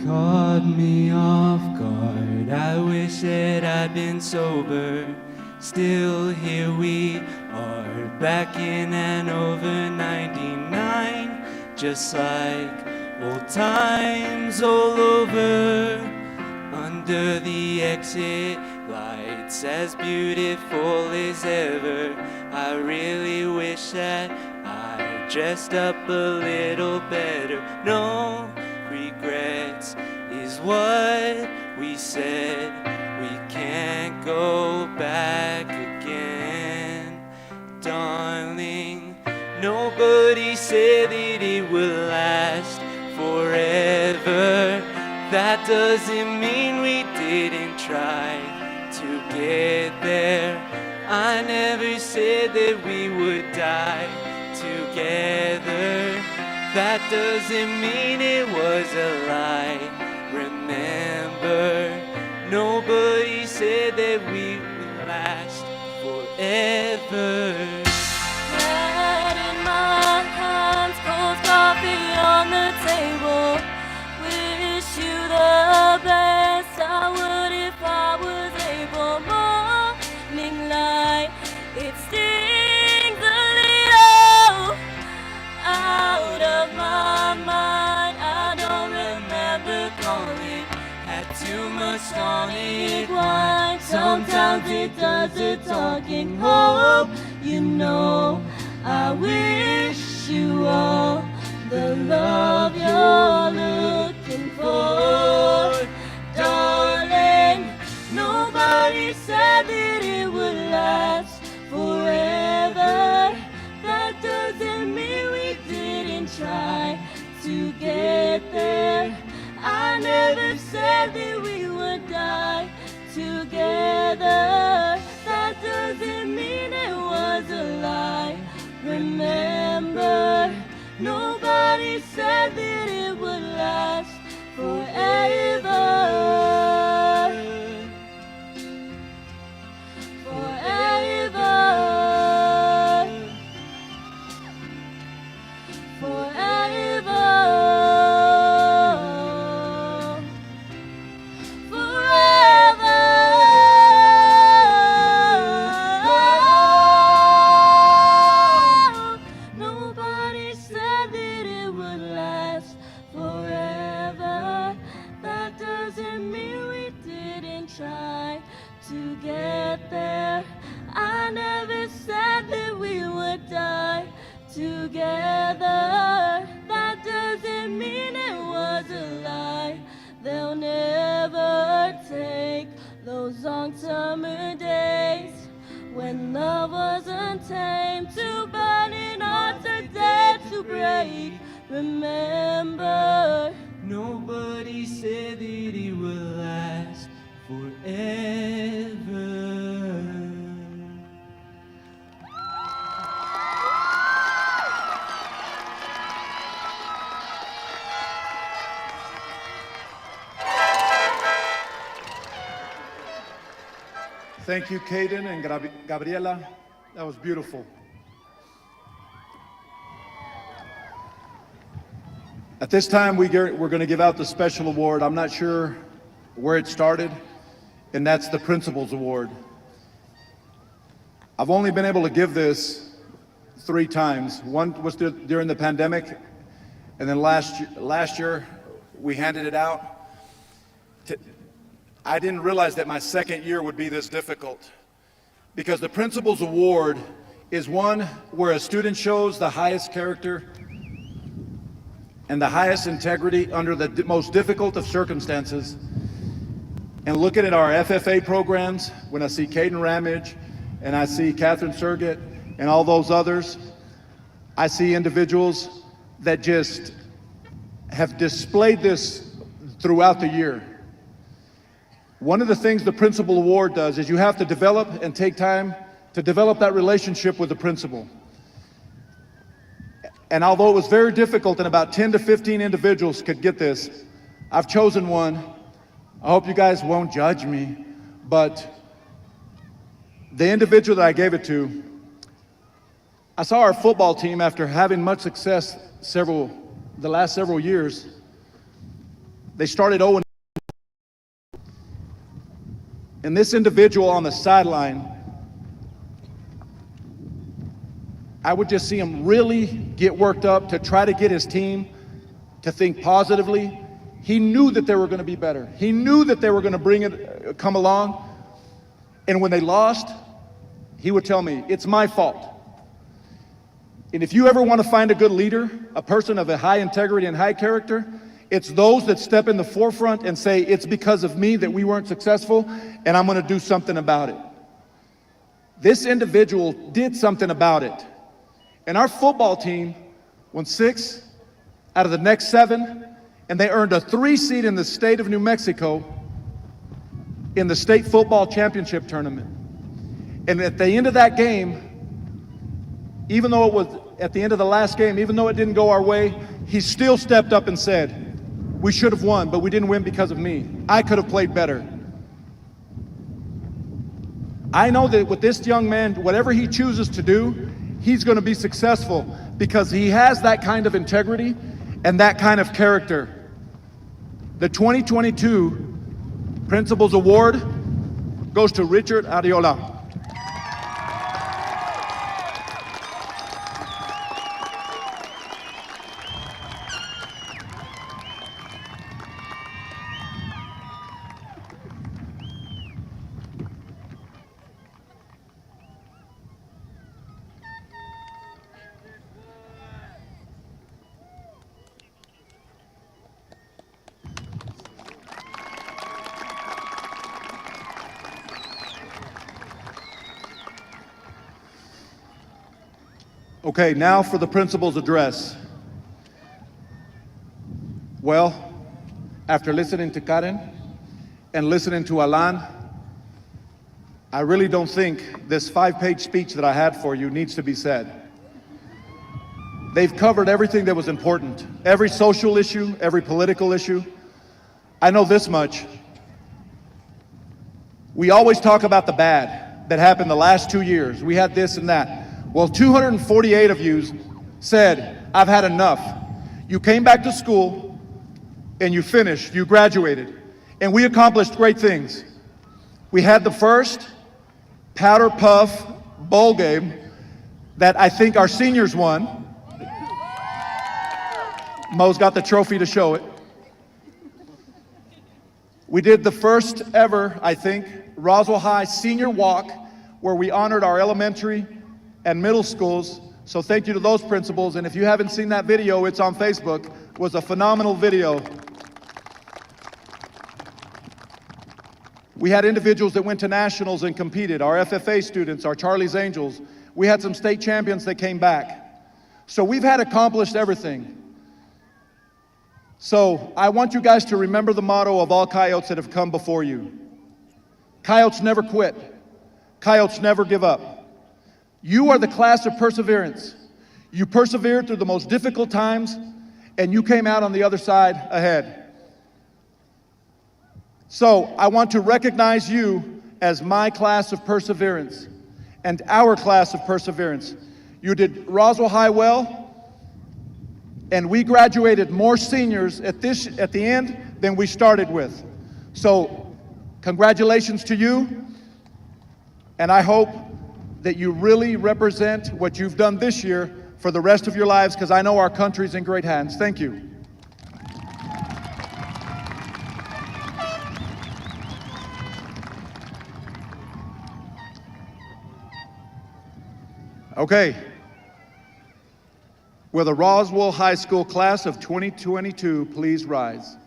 Caught me off guard, I wish that I'd been sober. Still here we are, back in Hanover 99, just like old times all over. Under the exit lights, as beautiful as ever. I really wish that I dressed up a little better. No regrets is what we said. We can't go back again, darling. Nobody said that it would last forever. That doesn't mean we didn't try to get there. I never said that we would die together. That doesn't mean it was a lie. forever. Nobody said that we would last forever. Head in my hands, cold coffee on the table. Wish you the best, I would if I was able. Morning light, it stings a little out of my mind. I don't remember calling, had too much tonic wine. Sometimes it does the talking. Hope you know I wish you all the love you're looking for, darling. Nobody said that it would last forever. That doesn't mean we didn't try to get there. I never said that we would die together. That doesn't mean it was a lie. Remember, nobody said that it would last forever. Forever. Forever. Nobody said that it would last forever. That doesn't mean we didn't try to get there. I never said that we would die together. That doesn't mean it was a lie. They'll never take those long summer days when love was untamed, to burning hearts are dead to break. Remember, Nobody said that it would last forever. Thank you, Caden and Gabriela. That was beautiful. At this time, we're going to give out the special award. I'm not sure where it started, and that's the Principal's Award. I've only been able to give this 3 times. One was during the pandemic, and then last year we handed it out. I didn't realize that my second year would be this difficult, because the Principal's Award is one where a student shows the highest character and the highest integrity under the most difficult of circumstances. And looking at our FFA programs, when I see Caden Ramage and I see Catherine Surgett and all those others, I see individuals that just have displayed this throughout the year. One of the things the Principal Award does is you have to develop and take time to develop that relationship with the principal. And although it was very difficult and about 10 to 15 individuals could get this, I've chosen one. I hope you guys won't judge me, but the individual that I gave it to, I saw our football team, after having much success the last several years, they started 0-. And this individual on the sideline, I would just see him really get worked up to try to get his team to think positively. He knew that they were going to be better. He knew that they were going to come along. And when they lost, he would tell me, it's my fault. And if you ever want to find a good leader, a person of a high integrity and high character, it's those that step in the forefront and say, it's because of me that we weren't successful, and I'm going to do something about it. This individual did something about it. And our football team won 6 out of the next 7, and they earned a 3 seed in the state of New Mexico in the state football championship tournament. And at the end of that game, even though it was at the end of the last game, even though it didn't go our way, he still stepped up and said, We should have won, but we didn't win because of me. I could have played better. I know that with this young man, whatever he chooses to do, he's going to be successful because he has that kind of integrity and that kind of character. The 2022 Principals Award goes to Richard Ariola. Okay, now for the principal's address. Well, after listening to Karen and listening to Alan, I really don't think this 5-page speech that I had for you needs to be said. They've covered everything that was important, every social issue, every political issue. I know this much. We always talk about the bad that happened the last 2 years. We had this and that. Well, 248 of you said, I've had enough. You came back to school and you finished, you graduated, and we accomplished great things. We had the first Powder Puff bowl game that I think our seniors won. Mo's got the trophy to show it. We did the first ever, I think, Roswell High senior walk where we honored our elementary and middle schools. So thank you to those principals. And if you haven't seen that video, it's on Facebook. It was a phenomenal video. We had individuals that went to nationals and competed, our FFA students, our Charlie's Angels. We had some state champions that came back. So we've had accomplished everything. So I want you guys to remember the motto of all coyotes that have come before you. Coyotes never quit. Coyotes never give up. You are the class of perseverance. You persevered through the most difficult times, and you came out on the other side ahead. So I want to recognize you as my class of perseverance and our class of perseverance. You did Roswell High well, and we graduated more seniors at the end than we started with. So congratulations to you, and I hope that you really represent what you've done this year for the rest of your lives, because I know our country's in great hands. Thank you. Okay. Will the Roswell High School class of 2022 please rise?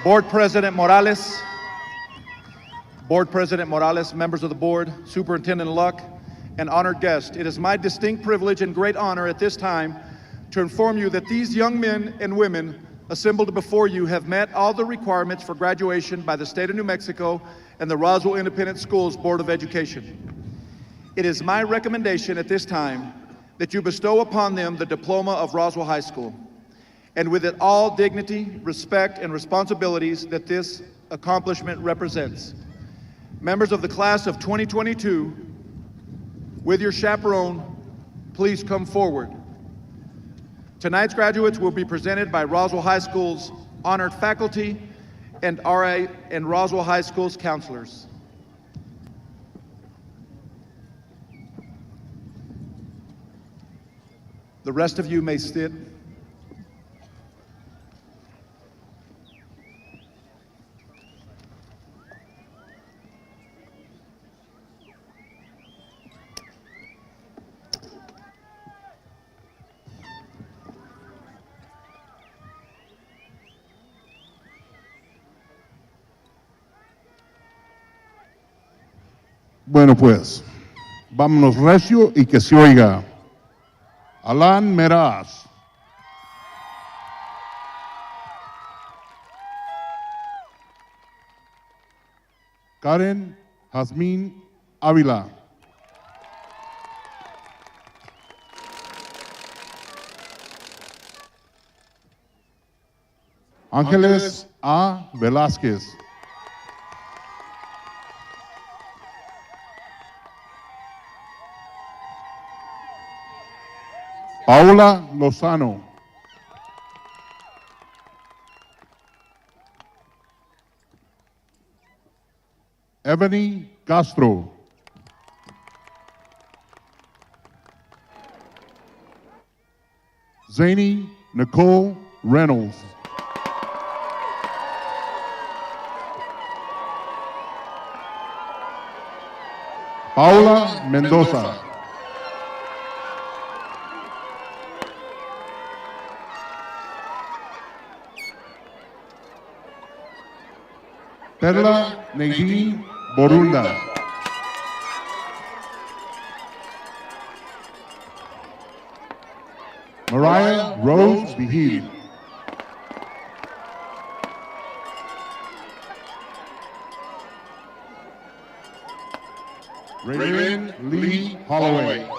Board President Morales, members of the board, Superintendent Luck, and honored guests, it is my distinct privilege and great honor at this time to inform you that these young men and women assembled before you have met all the requirements for graduation by the state of New Mexico and the Roswell Independent Schools Board of Education. It is my recommendation at this time that you bestow upon them the diploma of Roswell High School, and with it all dignity, respect, and responsibilities that this accomplishment represents. Members of the class of 2022, with your chaperone, please come forward. Tonight's graduates will be presented by Roswell High School's honored faculty and RA and Roswell High School's counselors. The rest of you may sit. Bueno, pues, vámonos recio y que se oiga. Alan Meraz. Karen Jazmín Ávila. Ángeles A. Velázquez. Paola Lozano. Ebony Castro. Zany Nicole Reynolds. Paula Mendoza. Perla Nadine Borunda. Mariah Rose Vigil. Raven Lee Holloway.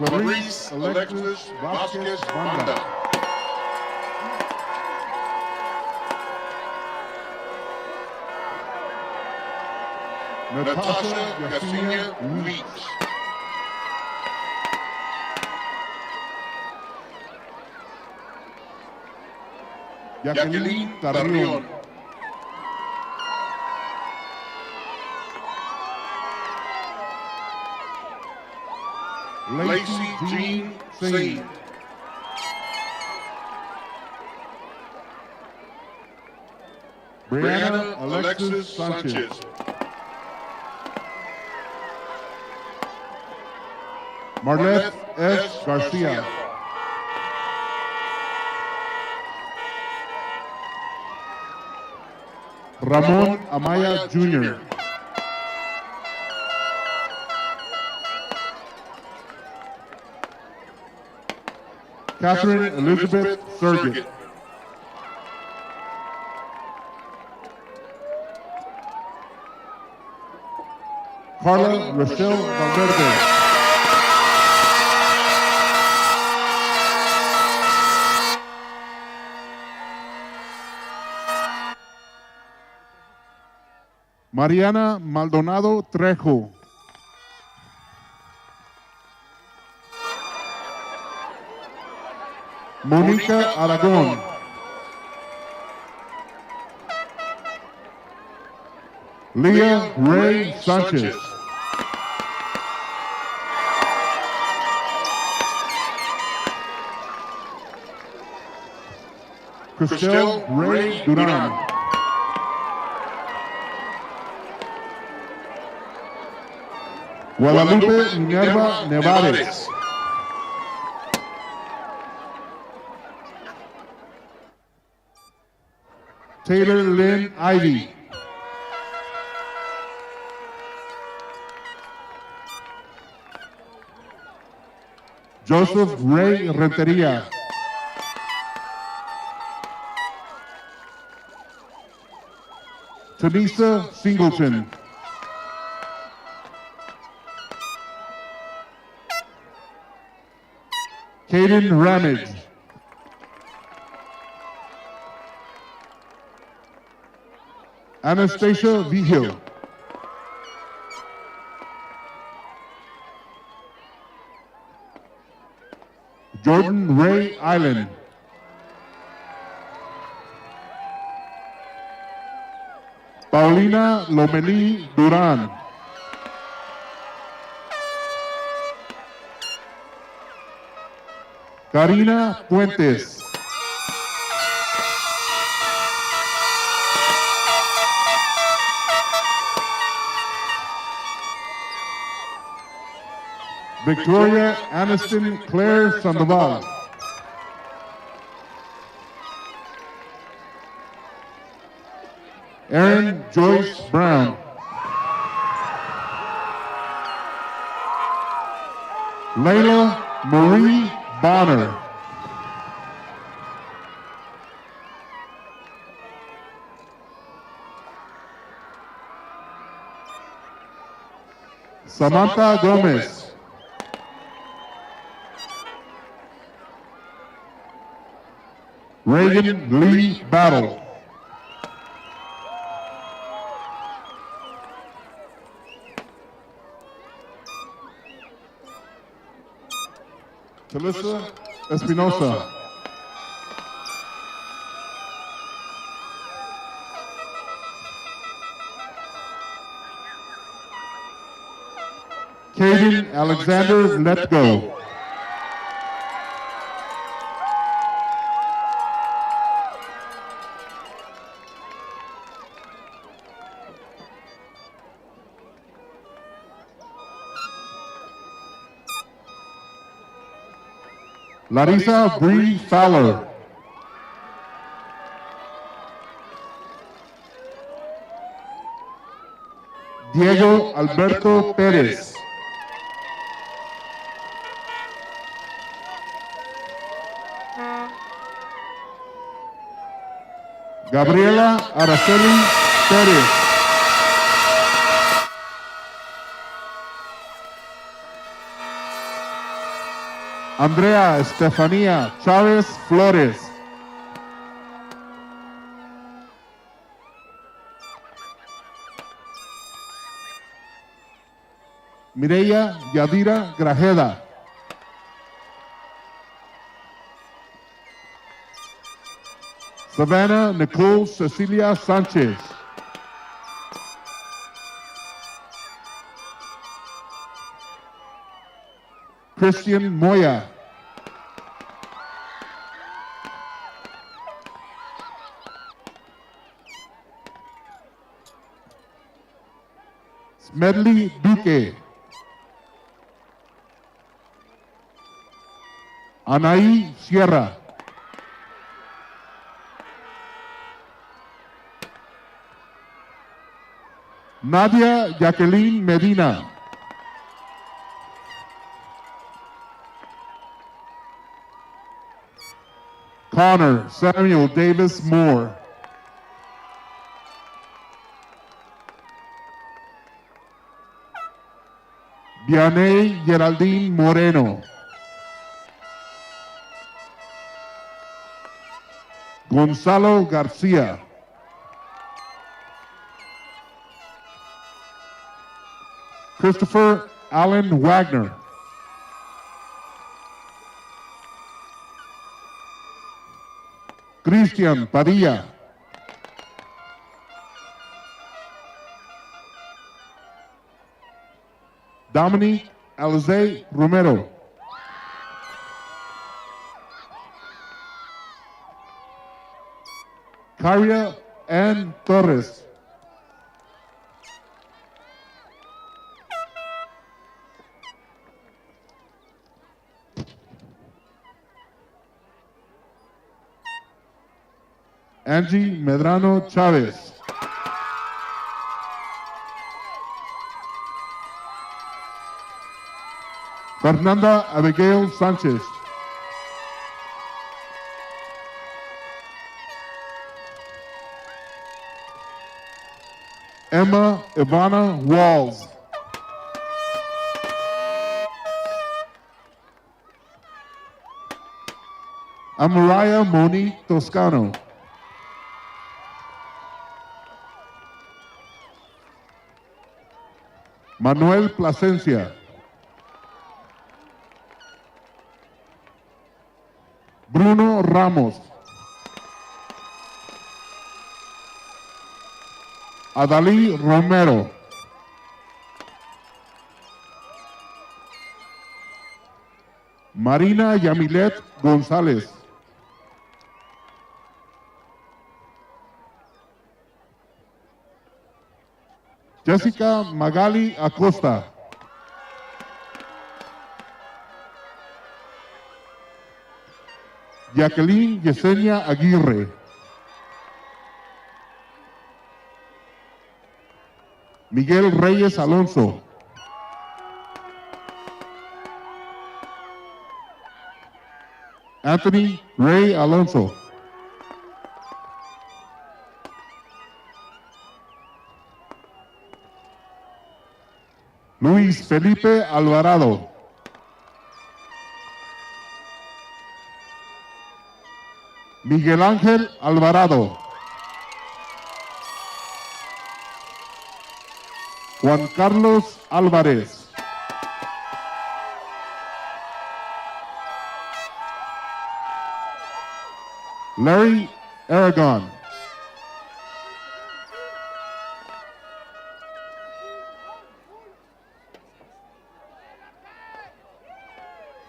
Clarice Alexis Vasquez Banda. Natasha Yesenia Weeks. Jacqueline Carrion. Lacey Jean Singh. Brianna Alexis Sanchez. Marleth S. Garcia. Ramon Amaya Jr. Catherine Elizabeth Surgett. Carla Rochelle Valverde. Mariana Maldonado Trejo. Mónica Aragón. Leah Ray Sánchez. Cristel Ray Durán. Guadalupe Minerva Nevares. Taylor Lynn Ivy. Joseph Ray Renteria. Tanisa Singleton. Caden Ramage. Anastasia Vigil. Jordan Ray Island. Paulina Lomeli Duran. Karina Puentes. Victoria Aniston Claire Sandoval. Erin Joyce Brown. Layla Marie Bonner. Samantha Gomez. Reagan Lee Battle. Talissa Espinosa. Caden Alexander Letgo. Larissa Bree Fowler. Diego Alberto Pérez. Gabriela Araceli Pérez. Andrea Estefanía Chávez Flores. Mireya Yadira Grajeda. Savannah Nicole Cecilia Sánchez. Christian Moya. Smedley Duque. Anaí Sierra. Nadia Jacqueline Medina. Connor Samuel Davis Moore. Vianey Geraldine Moreno. Gonzalo García. Christopher Allen Wagner. Cristian Padilla. Dominique Alize Romero. Caria Ann Torres. Angie Medrano Chávez. Fernanda Abigail Sánchez. Emma Ivana Walls. Amariah Monique Toscano. Manuel Plasencia. Bruno Ramos. Adalí Romero. Marina Yamilet González. Jessica Magali Acosta. Jacqueline Yesenia Aguirre. Miguel Reyes Alonso. Anthony Ray Alonso. Luis Felipe Alvarado. Miguel Ángel Alvarado. Juan Carlos Álvarez. Larry Aragon.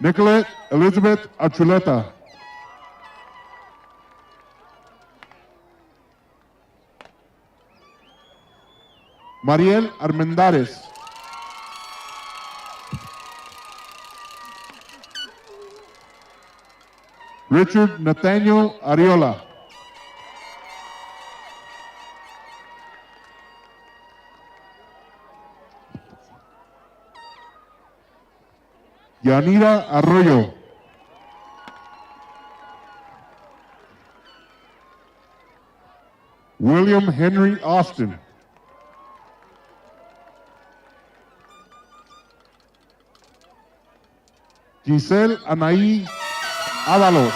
Nicolette Elizabeth Archuleta. Mariel Armendares. Richard Nathaniel Ariola. Yanira Arroyo. William Henry Austin. Giselle Anaí Ábalos.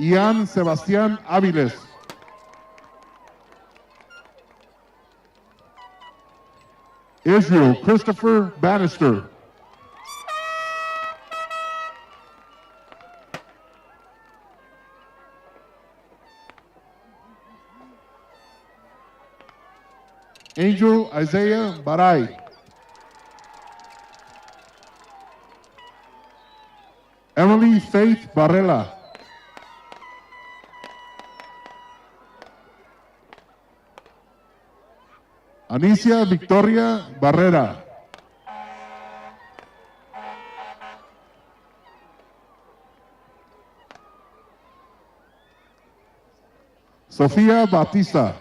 Ian Sebastián Áviles. Israel Christopher Bannister. Angel Isaiah Baray. Emily Faith Barrela. Anicia Victoria Barrera. Sofía Batista.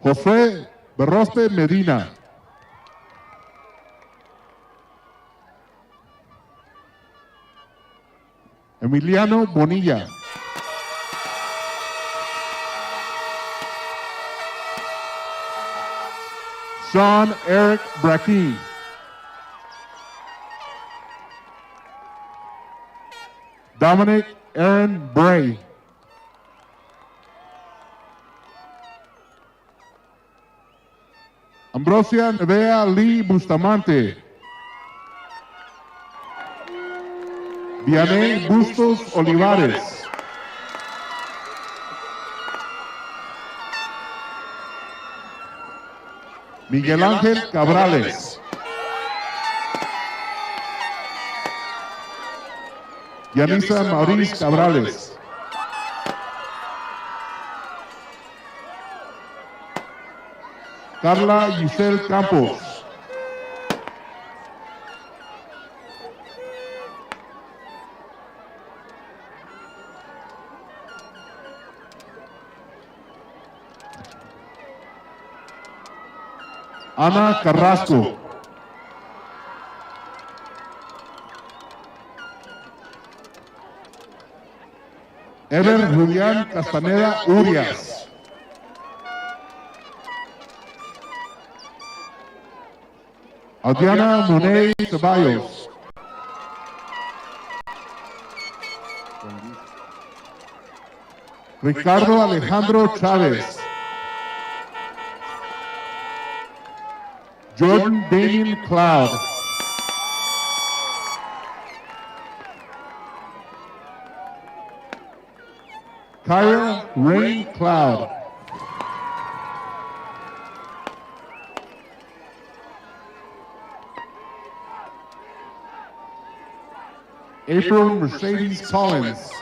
José Berroste Medina. Emiliano Bonilla. Sean Eric Brackeen. Dominic Aaron Bray. Ambrosia Nevea Lee Bustamante. Vianey Bustos Olivares. Miguel Ángel Cabrales. Yanisa Maurice Cabrales. Carla Giselle Campos. Ana Carrasco. Ever Julián Castaneda Urias. Adriana Monet Ceballos. Ricardo Alejandro Chávez. Jordan Damien Cloud. Kyra Rain Cloud. April Mercedes Collins.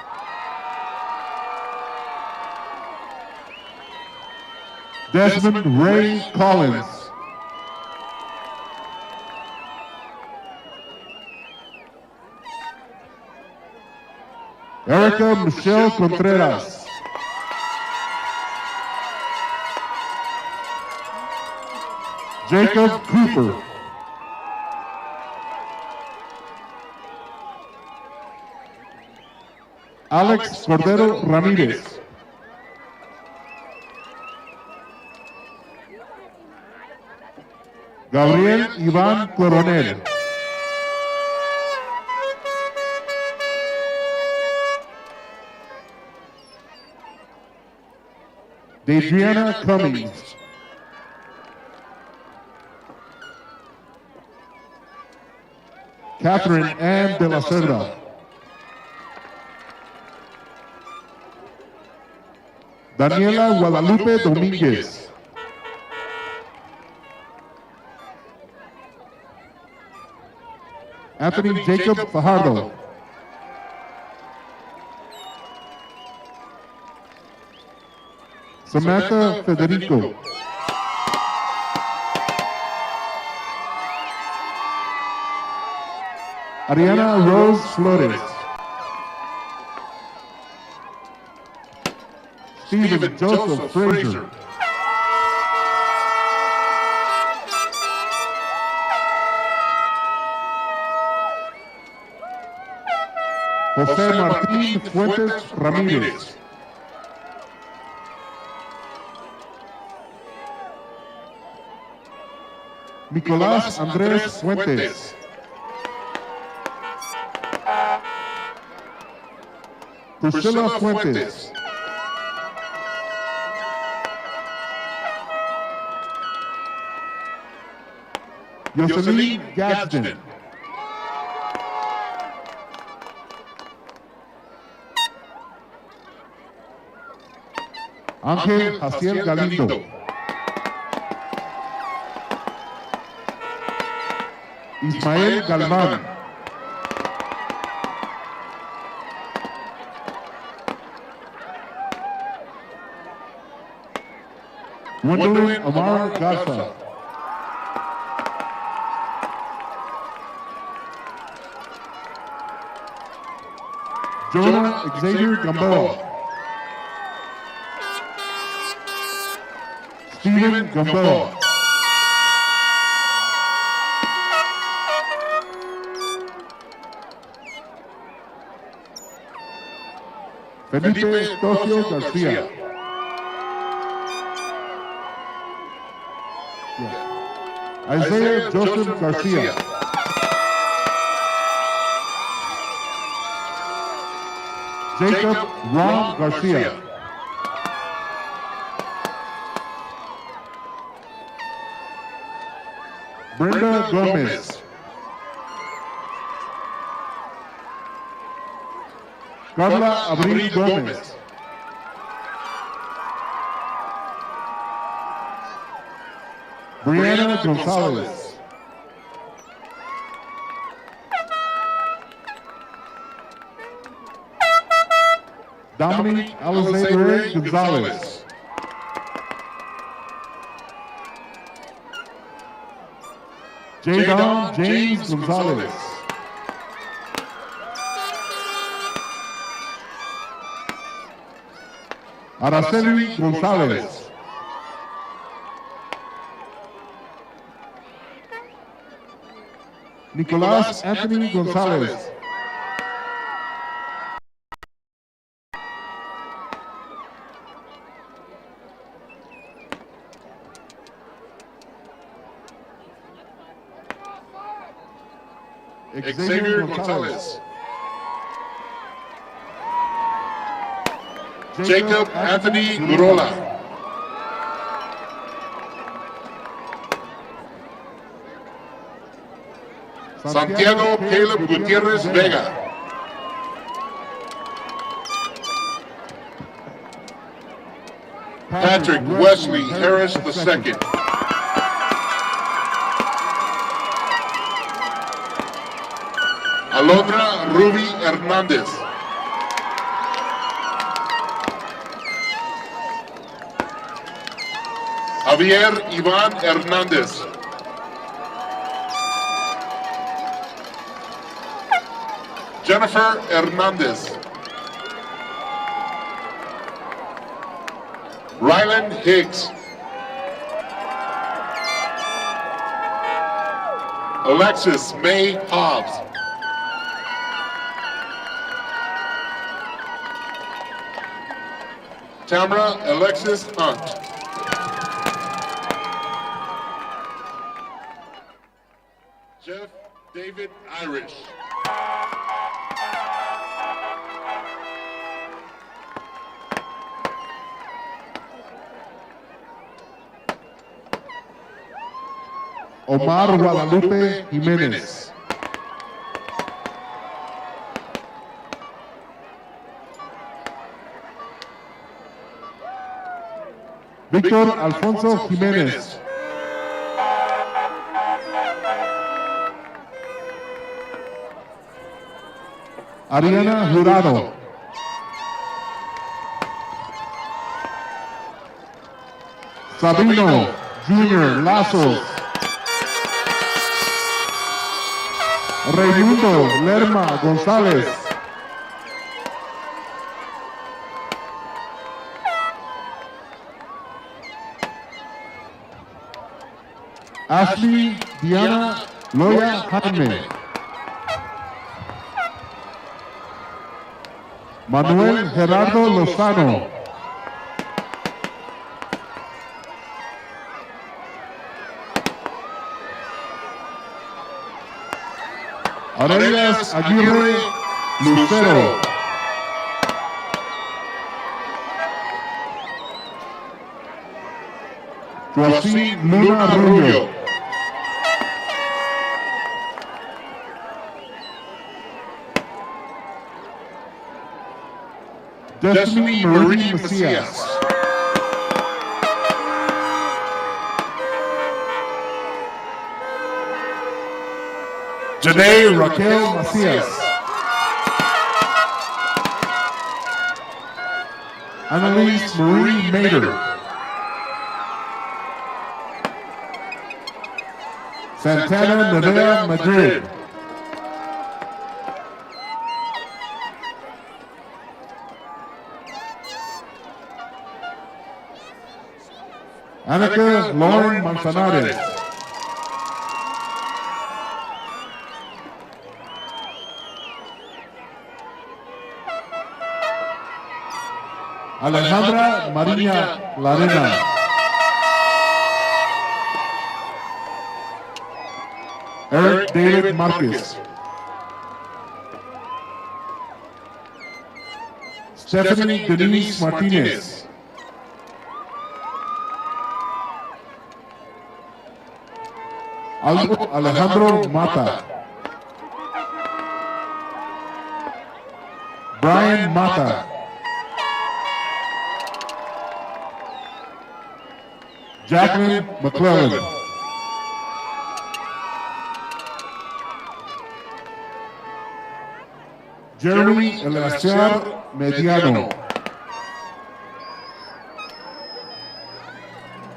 Desmond Ray Collins. Erica Michelle Contreras. Jacob Cooper. Alex Cordero Ramírez. Gabriel Iván Coronel. Deidreana Cummings. Catherine Ann de la Cerda. Daniela Guadalupe Domínguez. Anthony Jacob Fajardo. Samantha Federico. Ariana Rose Flores. Stephen Joseph Fraser. José Martín Fuentes Ramírez. Nicolás Andrés Fuentes. Priscilla Fuentes. Jocelyn Gadsden. Ángel Jaciel Galindo. Ismael Galván. Gwendolyn Amar Garza. Jonah Xavier Gamboa. Stephen Gamboa. Felipe Tocio García. Isaiah Joseph Garcia. Jacob Ron Garcia. Brenda Gomez. Carla Abril Gomez. Brianna Gonzalez. Dominic Alexander Gonzalez. Jadon James Gonzalez. Araceli Gonzalez. Nicolás Anthony Gonzalez. Xavier Gonzalez. Jacob Anthony Gurola. Santiago Caleb Gutierrez Vega. Patrick Wesley Harris II. Alondra Ruby Hernandez. Javier Iván Hernández. Jennifer Hernández. Ryland Higgs. Alexis May Hobbs. Tamara Alexis Hunt. Jeff David Irish. Omar Guadalupe Jiménez. Víctor Alfonso Jiménez. Ariana Jurado. Sabino Junior Lazos. Raimundo Lerma González. Ashley Diana Loya Jaime. Manuel Gerardo Lozano. Aurelias Aguirre Lucero. Joaquín Luna Rubio. Destiny Marie Macias. Janae Raquel Macias. Annalise Marie Mader. Santana Nerea Madrid. Annika Lauren Manzanares. Alejandra María Larena. Eric David Marquez. Stephanie Denise Martinez. Aldo Alejandro Mata. Brian Mata. Jacqueline McClellan. Jeremy Eleazar Mediano.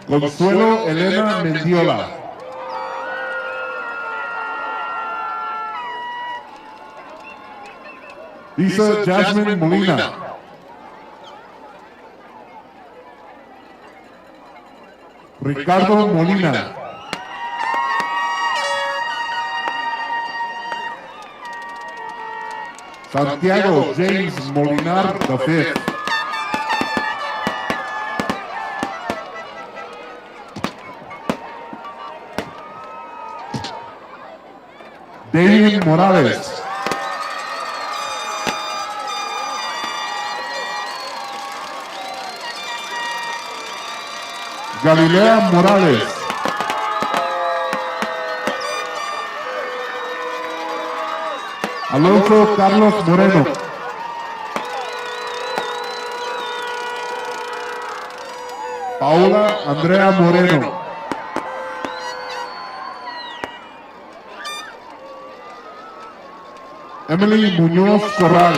Consuelo Elena Mendiola. Lisa Jasmine Molina. Ricardo Molina. Santiago James Molinar V. Damien Morales. Galilea Morales. Alonso Carlos Moreno. Paola Andrea Moreno. Emily Muñoz Corral.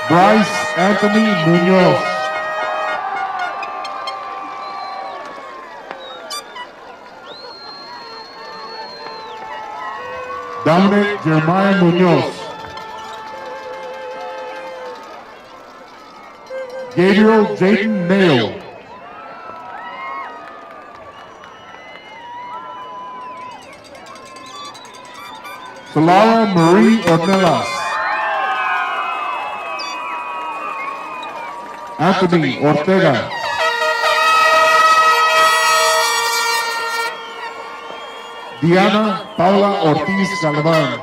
Bryce Anthony Muñoz. Dominic Jeremiah Munoz. Gabriel Jaden Nail. Solara Marie Ornelas. Anthony Ortega. Diana Paula Ortiz Galván.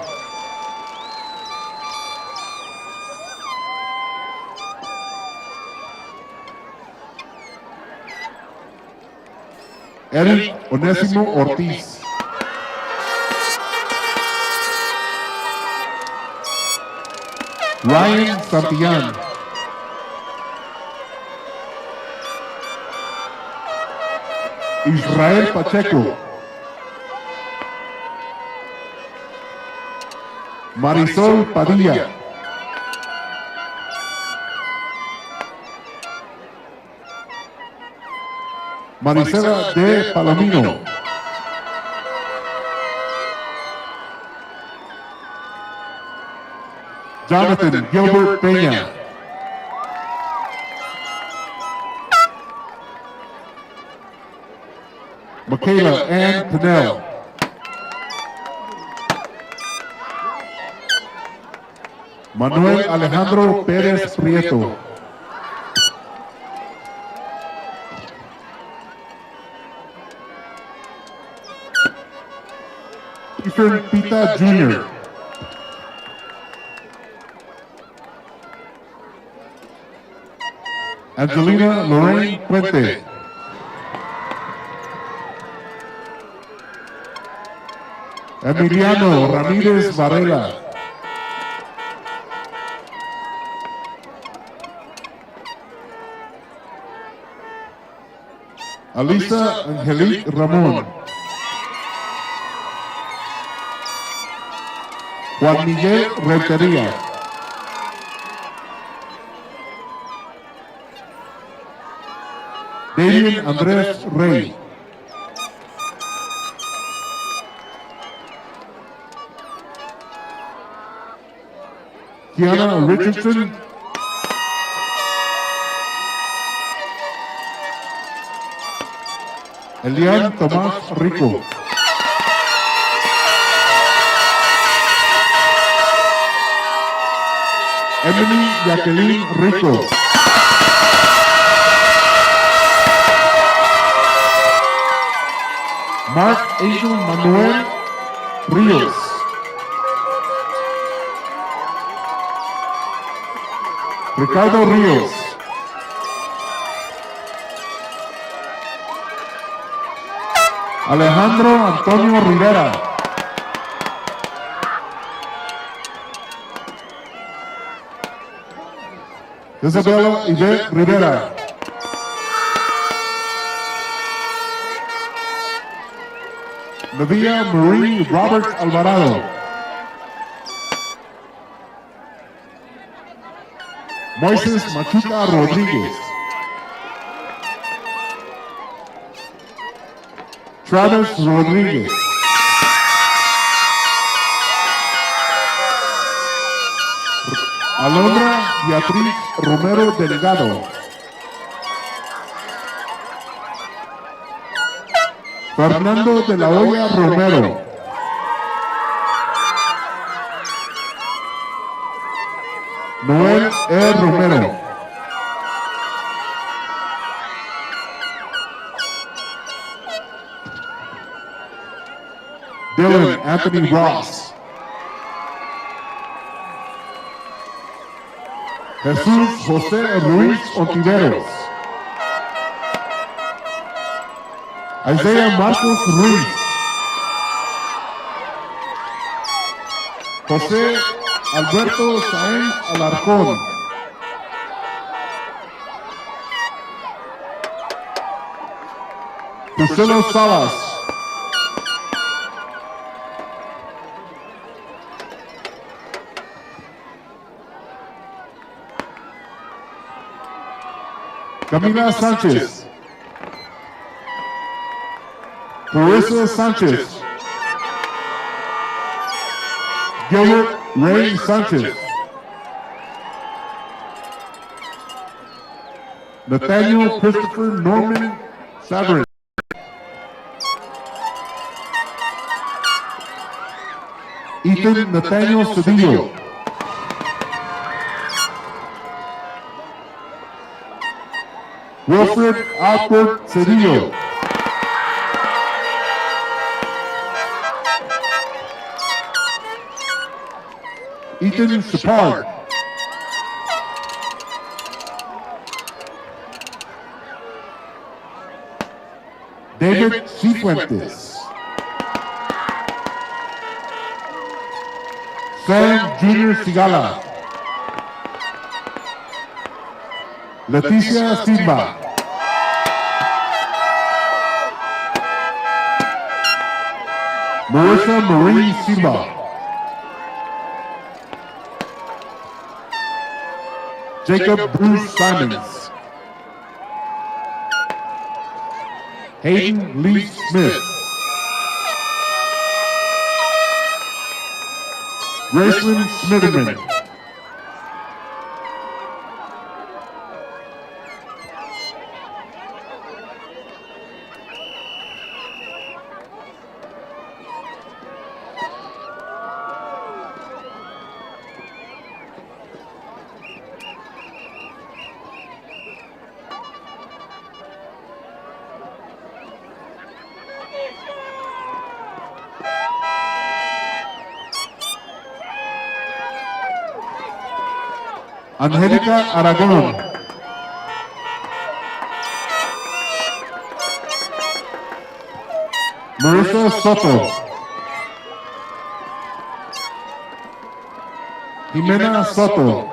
Eric Onésimo Ortiz. Ryan Santillán. Israel Pacheco. Marisol Padilla. Marisela de Palomino. Jonathan Gilbert Peña. Michaela Ann Pinnell. Manuel Alejandro Pérez Prieto. Ethan Pita Jr. Angelina Lorraine Puente. Emiliano Ramírez Varela. Alisa Angelique Ramón. Juan Miguel Rentería. Damien Andrés Rey. Kiana Richardson. Elian Tomás Rico. Emily Jacqueline Rico. Mark Angel Manuel Ríos. Ricardo Ríos. Alejandro Antonio Rivera. Isabela Yvette Rivera. Navia Marie Robert Alvarado. Moises Machuca Rodríguez. Travis Rodríguez. Alondra Beatriz Romero Delgado. Fernando de la Hoya Romero. Noel E. Romero. Dylan Anthony Ross. Jesús José Ruiz Ontiveros. Isaiah Marcos Ruiz. José Alberto Sáenz Alarcón. Priscila Salas. Camila Sánchez. Clarissa Sánchez. Gilbert Ray Sanchez. Nathaniel Christopher Norman Saverin. Ethan Nathaniel Cedillo. Wilfred Albert Cedillo. Ethan Shepard. David Cifuentes. Sam Jr. Sigala. Leticia Silva. Marissa Marie Silva. Jacob Bruce Simons. Hayden Lee Smith. Graceland Smitherman. Angélica Aragón. Marissa Soto. Jimena Soto.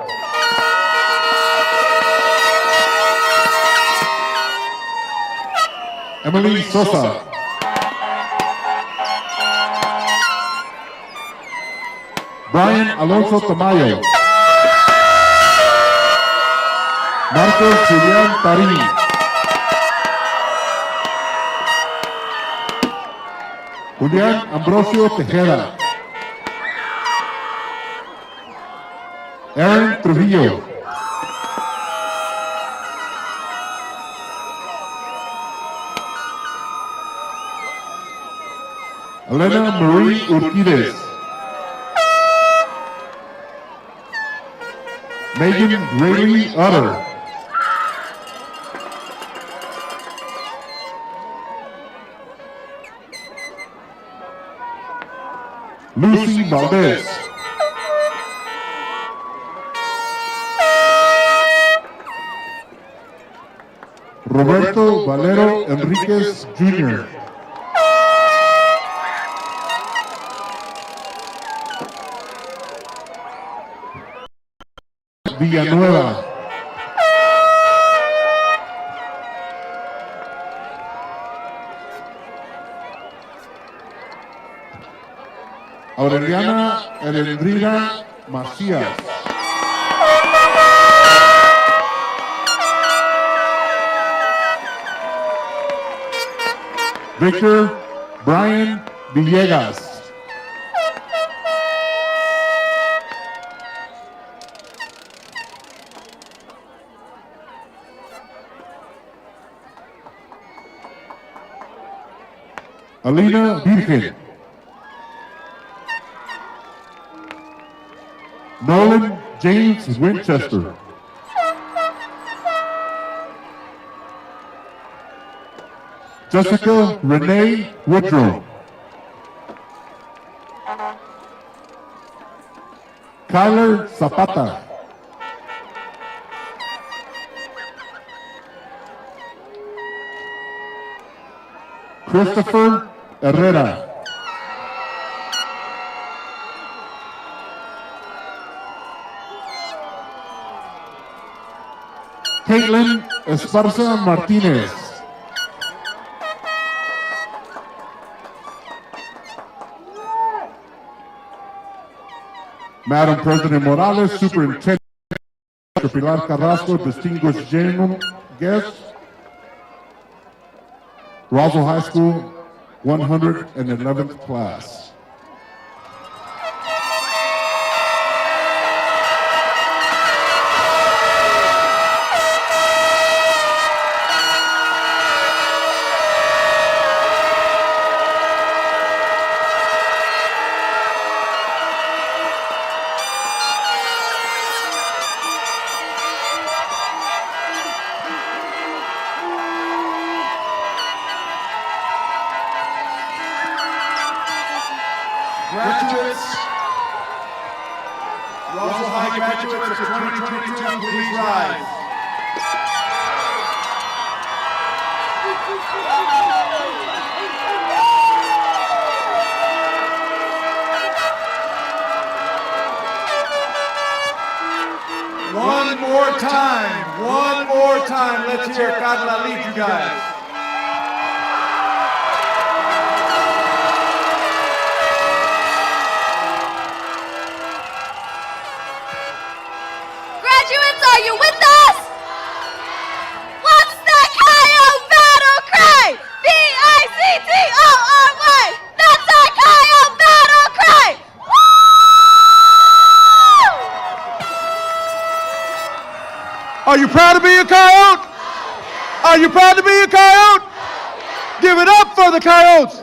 Emily Sosa. Brian Alonso Tamayo. Marcos Julián Tarín. Julián Ambrosio Tejeda. Aaron Trujillo. Elena Marie Urquidez. Megan Rayleigh Utter. Lucy Valdez. Roberto Valero Enriquez Jr. Villanueva. Aureliana Elendrina Macías. Victor Brian Villegas. Alina Virgen. Nolan James Winchester. Jessica Renee Woodrow. Kyler Zapata. Christopher Herrera. Caitlin Esparza Martinez. Madam President Morales, Superintendent Dr. Pilar Carrasco, distinguished general guests, Roswell High School 111th class. Graduates, Roswell High graduates of 2022, please rise. One more time, let's hear Carla lead you guys. Graduates, are you with us? What's the Coyote battle cry? V-I-C-T-O-R-Y. That's our Coyote battle cry. Woo! Are you proud to be a coyote? Are you proud to be a coyote? Give it up for the coyotes.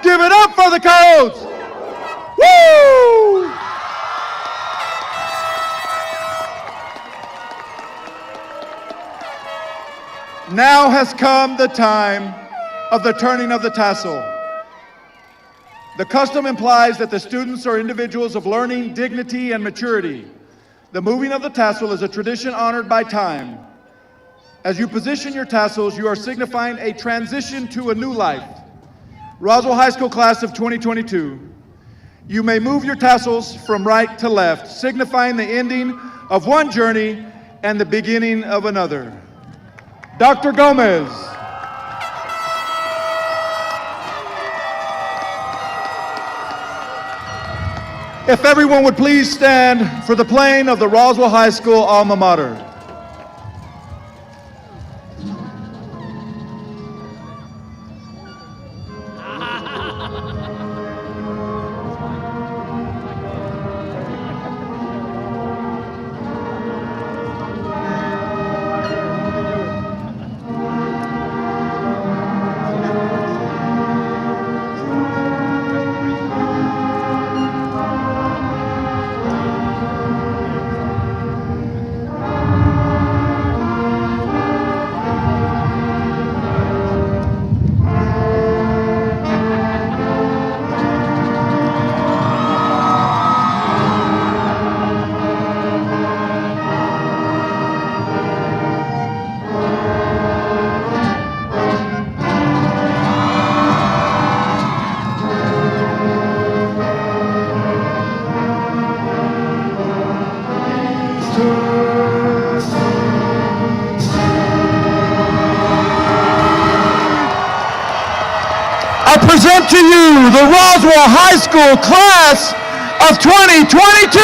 Give it up for the coyotes. Woo! Now has come the time of the turning of the tassel. The custom implies that the students are individuals of learning, dignity, and maturity. The moving of the tassel is a tradition honored by time. As you position your tassels, you are signifying a transition to a new life. Roswell High School class of 2022, you may move your tassels from right to left, signifying the ending of one journey and the beginning of another. Dr. Gomez. If everyone would please stand for the playing of the Roswell High School alma mater. I present to you the Roswell High School class of 2022.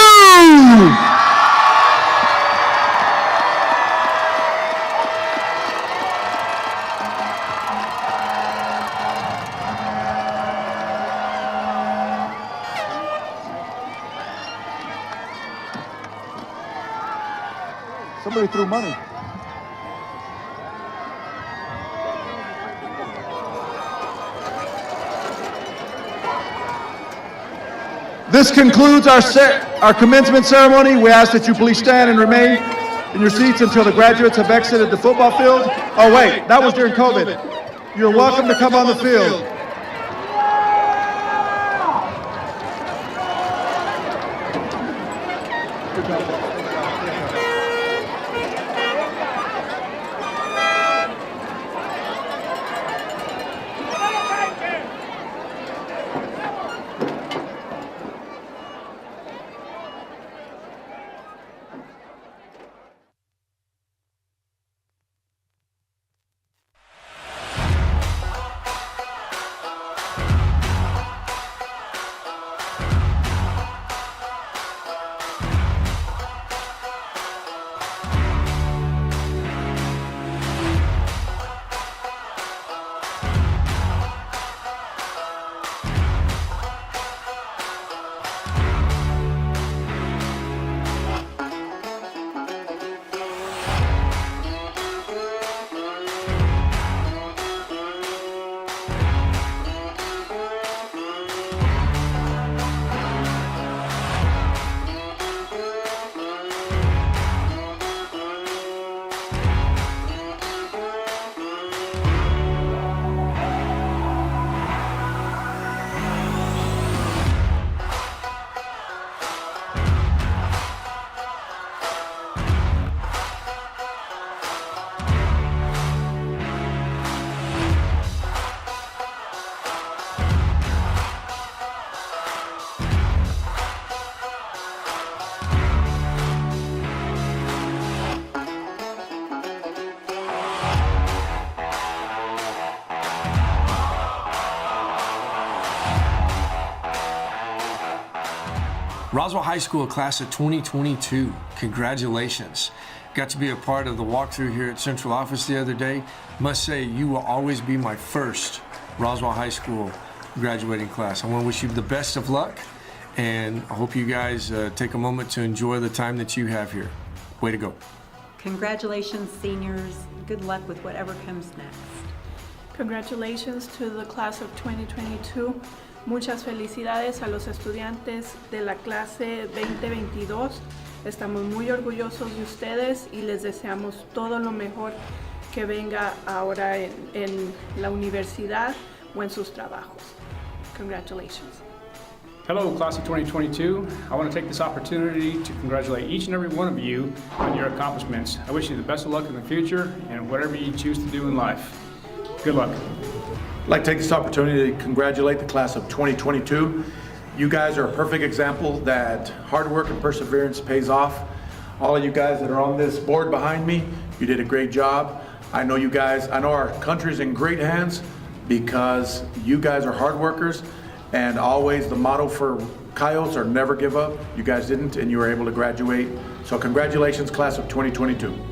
Somebody threw money. This concludes our commencement ceremony. We ask that you please stand and remain in your seats until the graduates have exited the football field. Oh wait, that was during COVID. You're welcome to come on the field. Roswell High School class of 2022, congratulations. Got to be a part of the walkthrough here at Central Office the other day. Must say, you will always be my first Roswell High School graduating class. I want to wish you the best of luck, and I hope you guys take a moment to enjoy the time that you have here. Way to go. Congratulations, seniors. Good luck with whatever comes next. Congratulations to the class of 2022. Muchas felicidades a los estudiantes de la clase 2022. Estamos muy orgullosos de ustedes y les deseamos todo lo mejor que venga ahora en la universidad o en sus trabajos. Congratulations. Hello, class of 2022. I want to take this opportunity to congratulate each and every one of you on your accomplishments. I wish you the best of luck in the future and whatever you choose to do in life. Good luck. I'd like to take this opportunity to congratulate the class of 2022. You guys are a perfect example that hard work and perseverance pays off. All of you guys that are on this board behind me, you did a great job. I know our country's in great hands because you guys are hard workers, and always the motto for Coyotes are never give up. You guys didn't, and you were able to graduate. So congratulations, class of 2022.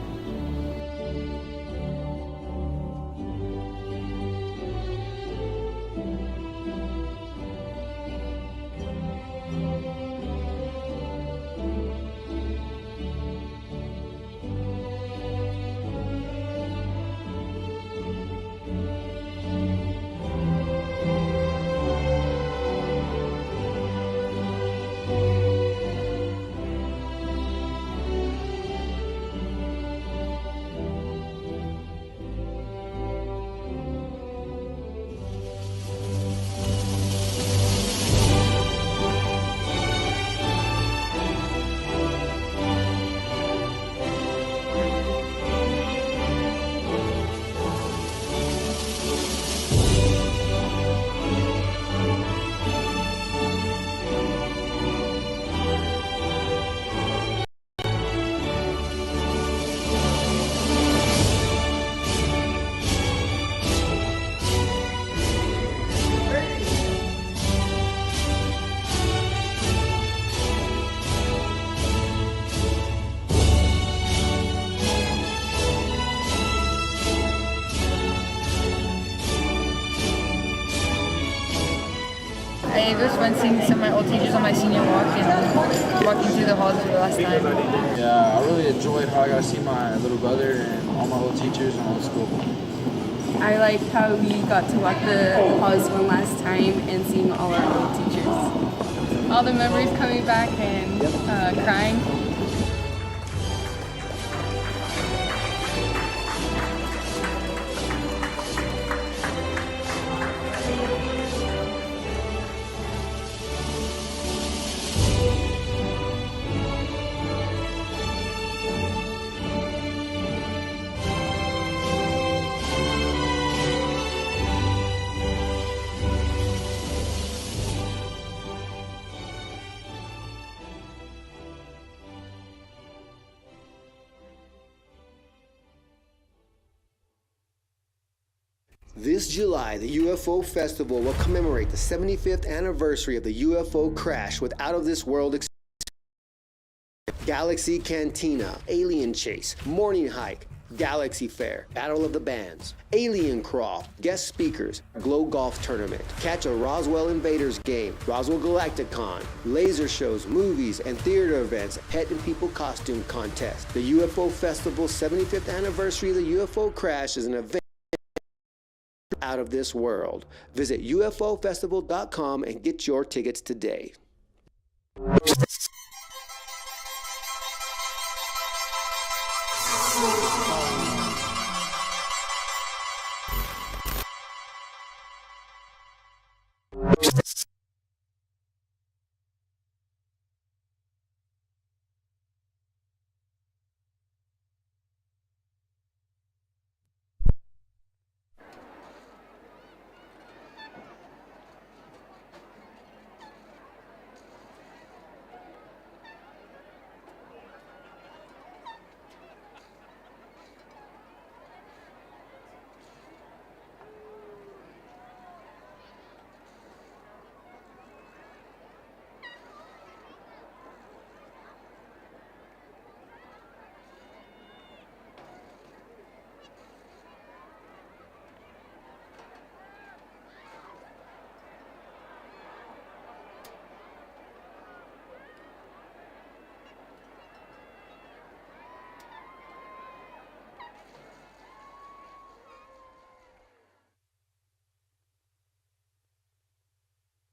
It was fun seeing some of my old teachers on my senior walk and walking through the halls for the last time. Yeah, I really enjoyed how I got to see my little brother and all my old teachers in old school. I like how we got to walk the halls one last time and seeing all our old teachers. All the memories coming back and crying. This July, the UFO Festival will commemorate the 75th anniversary of the UFO crash with out-of-this-world experience. Galaxy Cantina, Alien Chase, Morning Hike, Galaxy Fair, Battle of the Bands, Alien Crawl, guest speakers, Glow Golf Tournament, catch a Roswell Invaders game, Roswell Galacticon, laser shows, movies, and theater events, pet and people costume contest. The UFO Festival's 75th anniversary of the UFO crash is an event out of this world. Visit ufofestival.com and get your tickets today.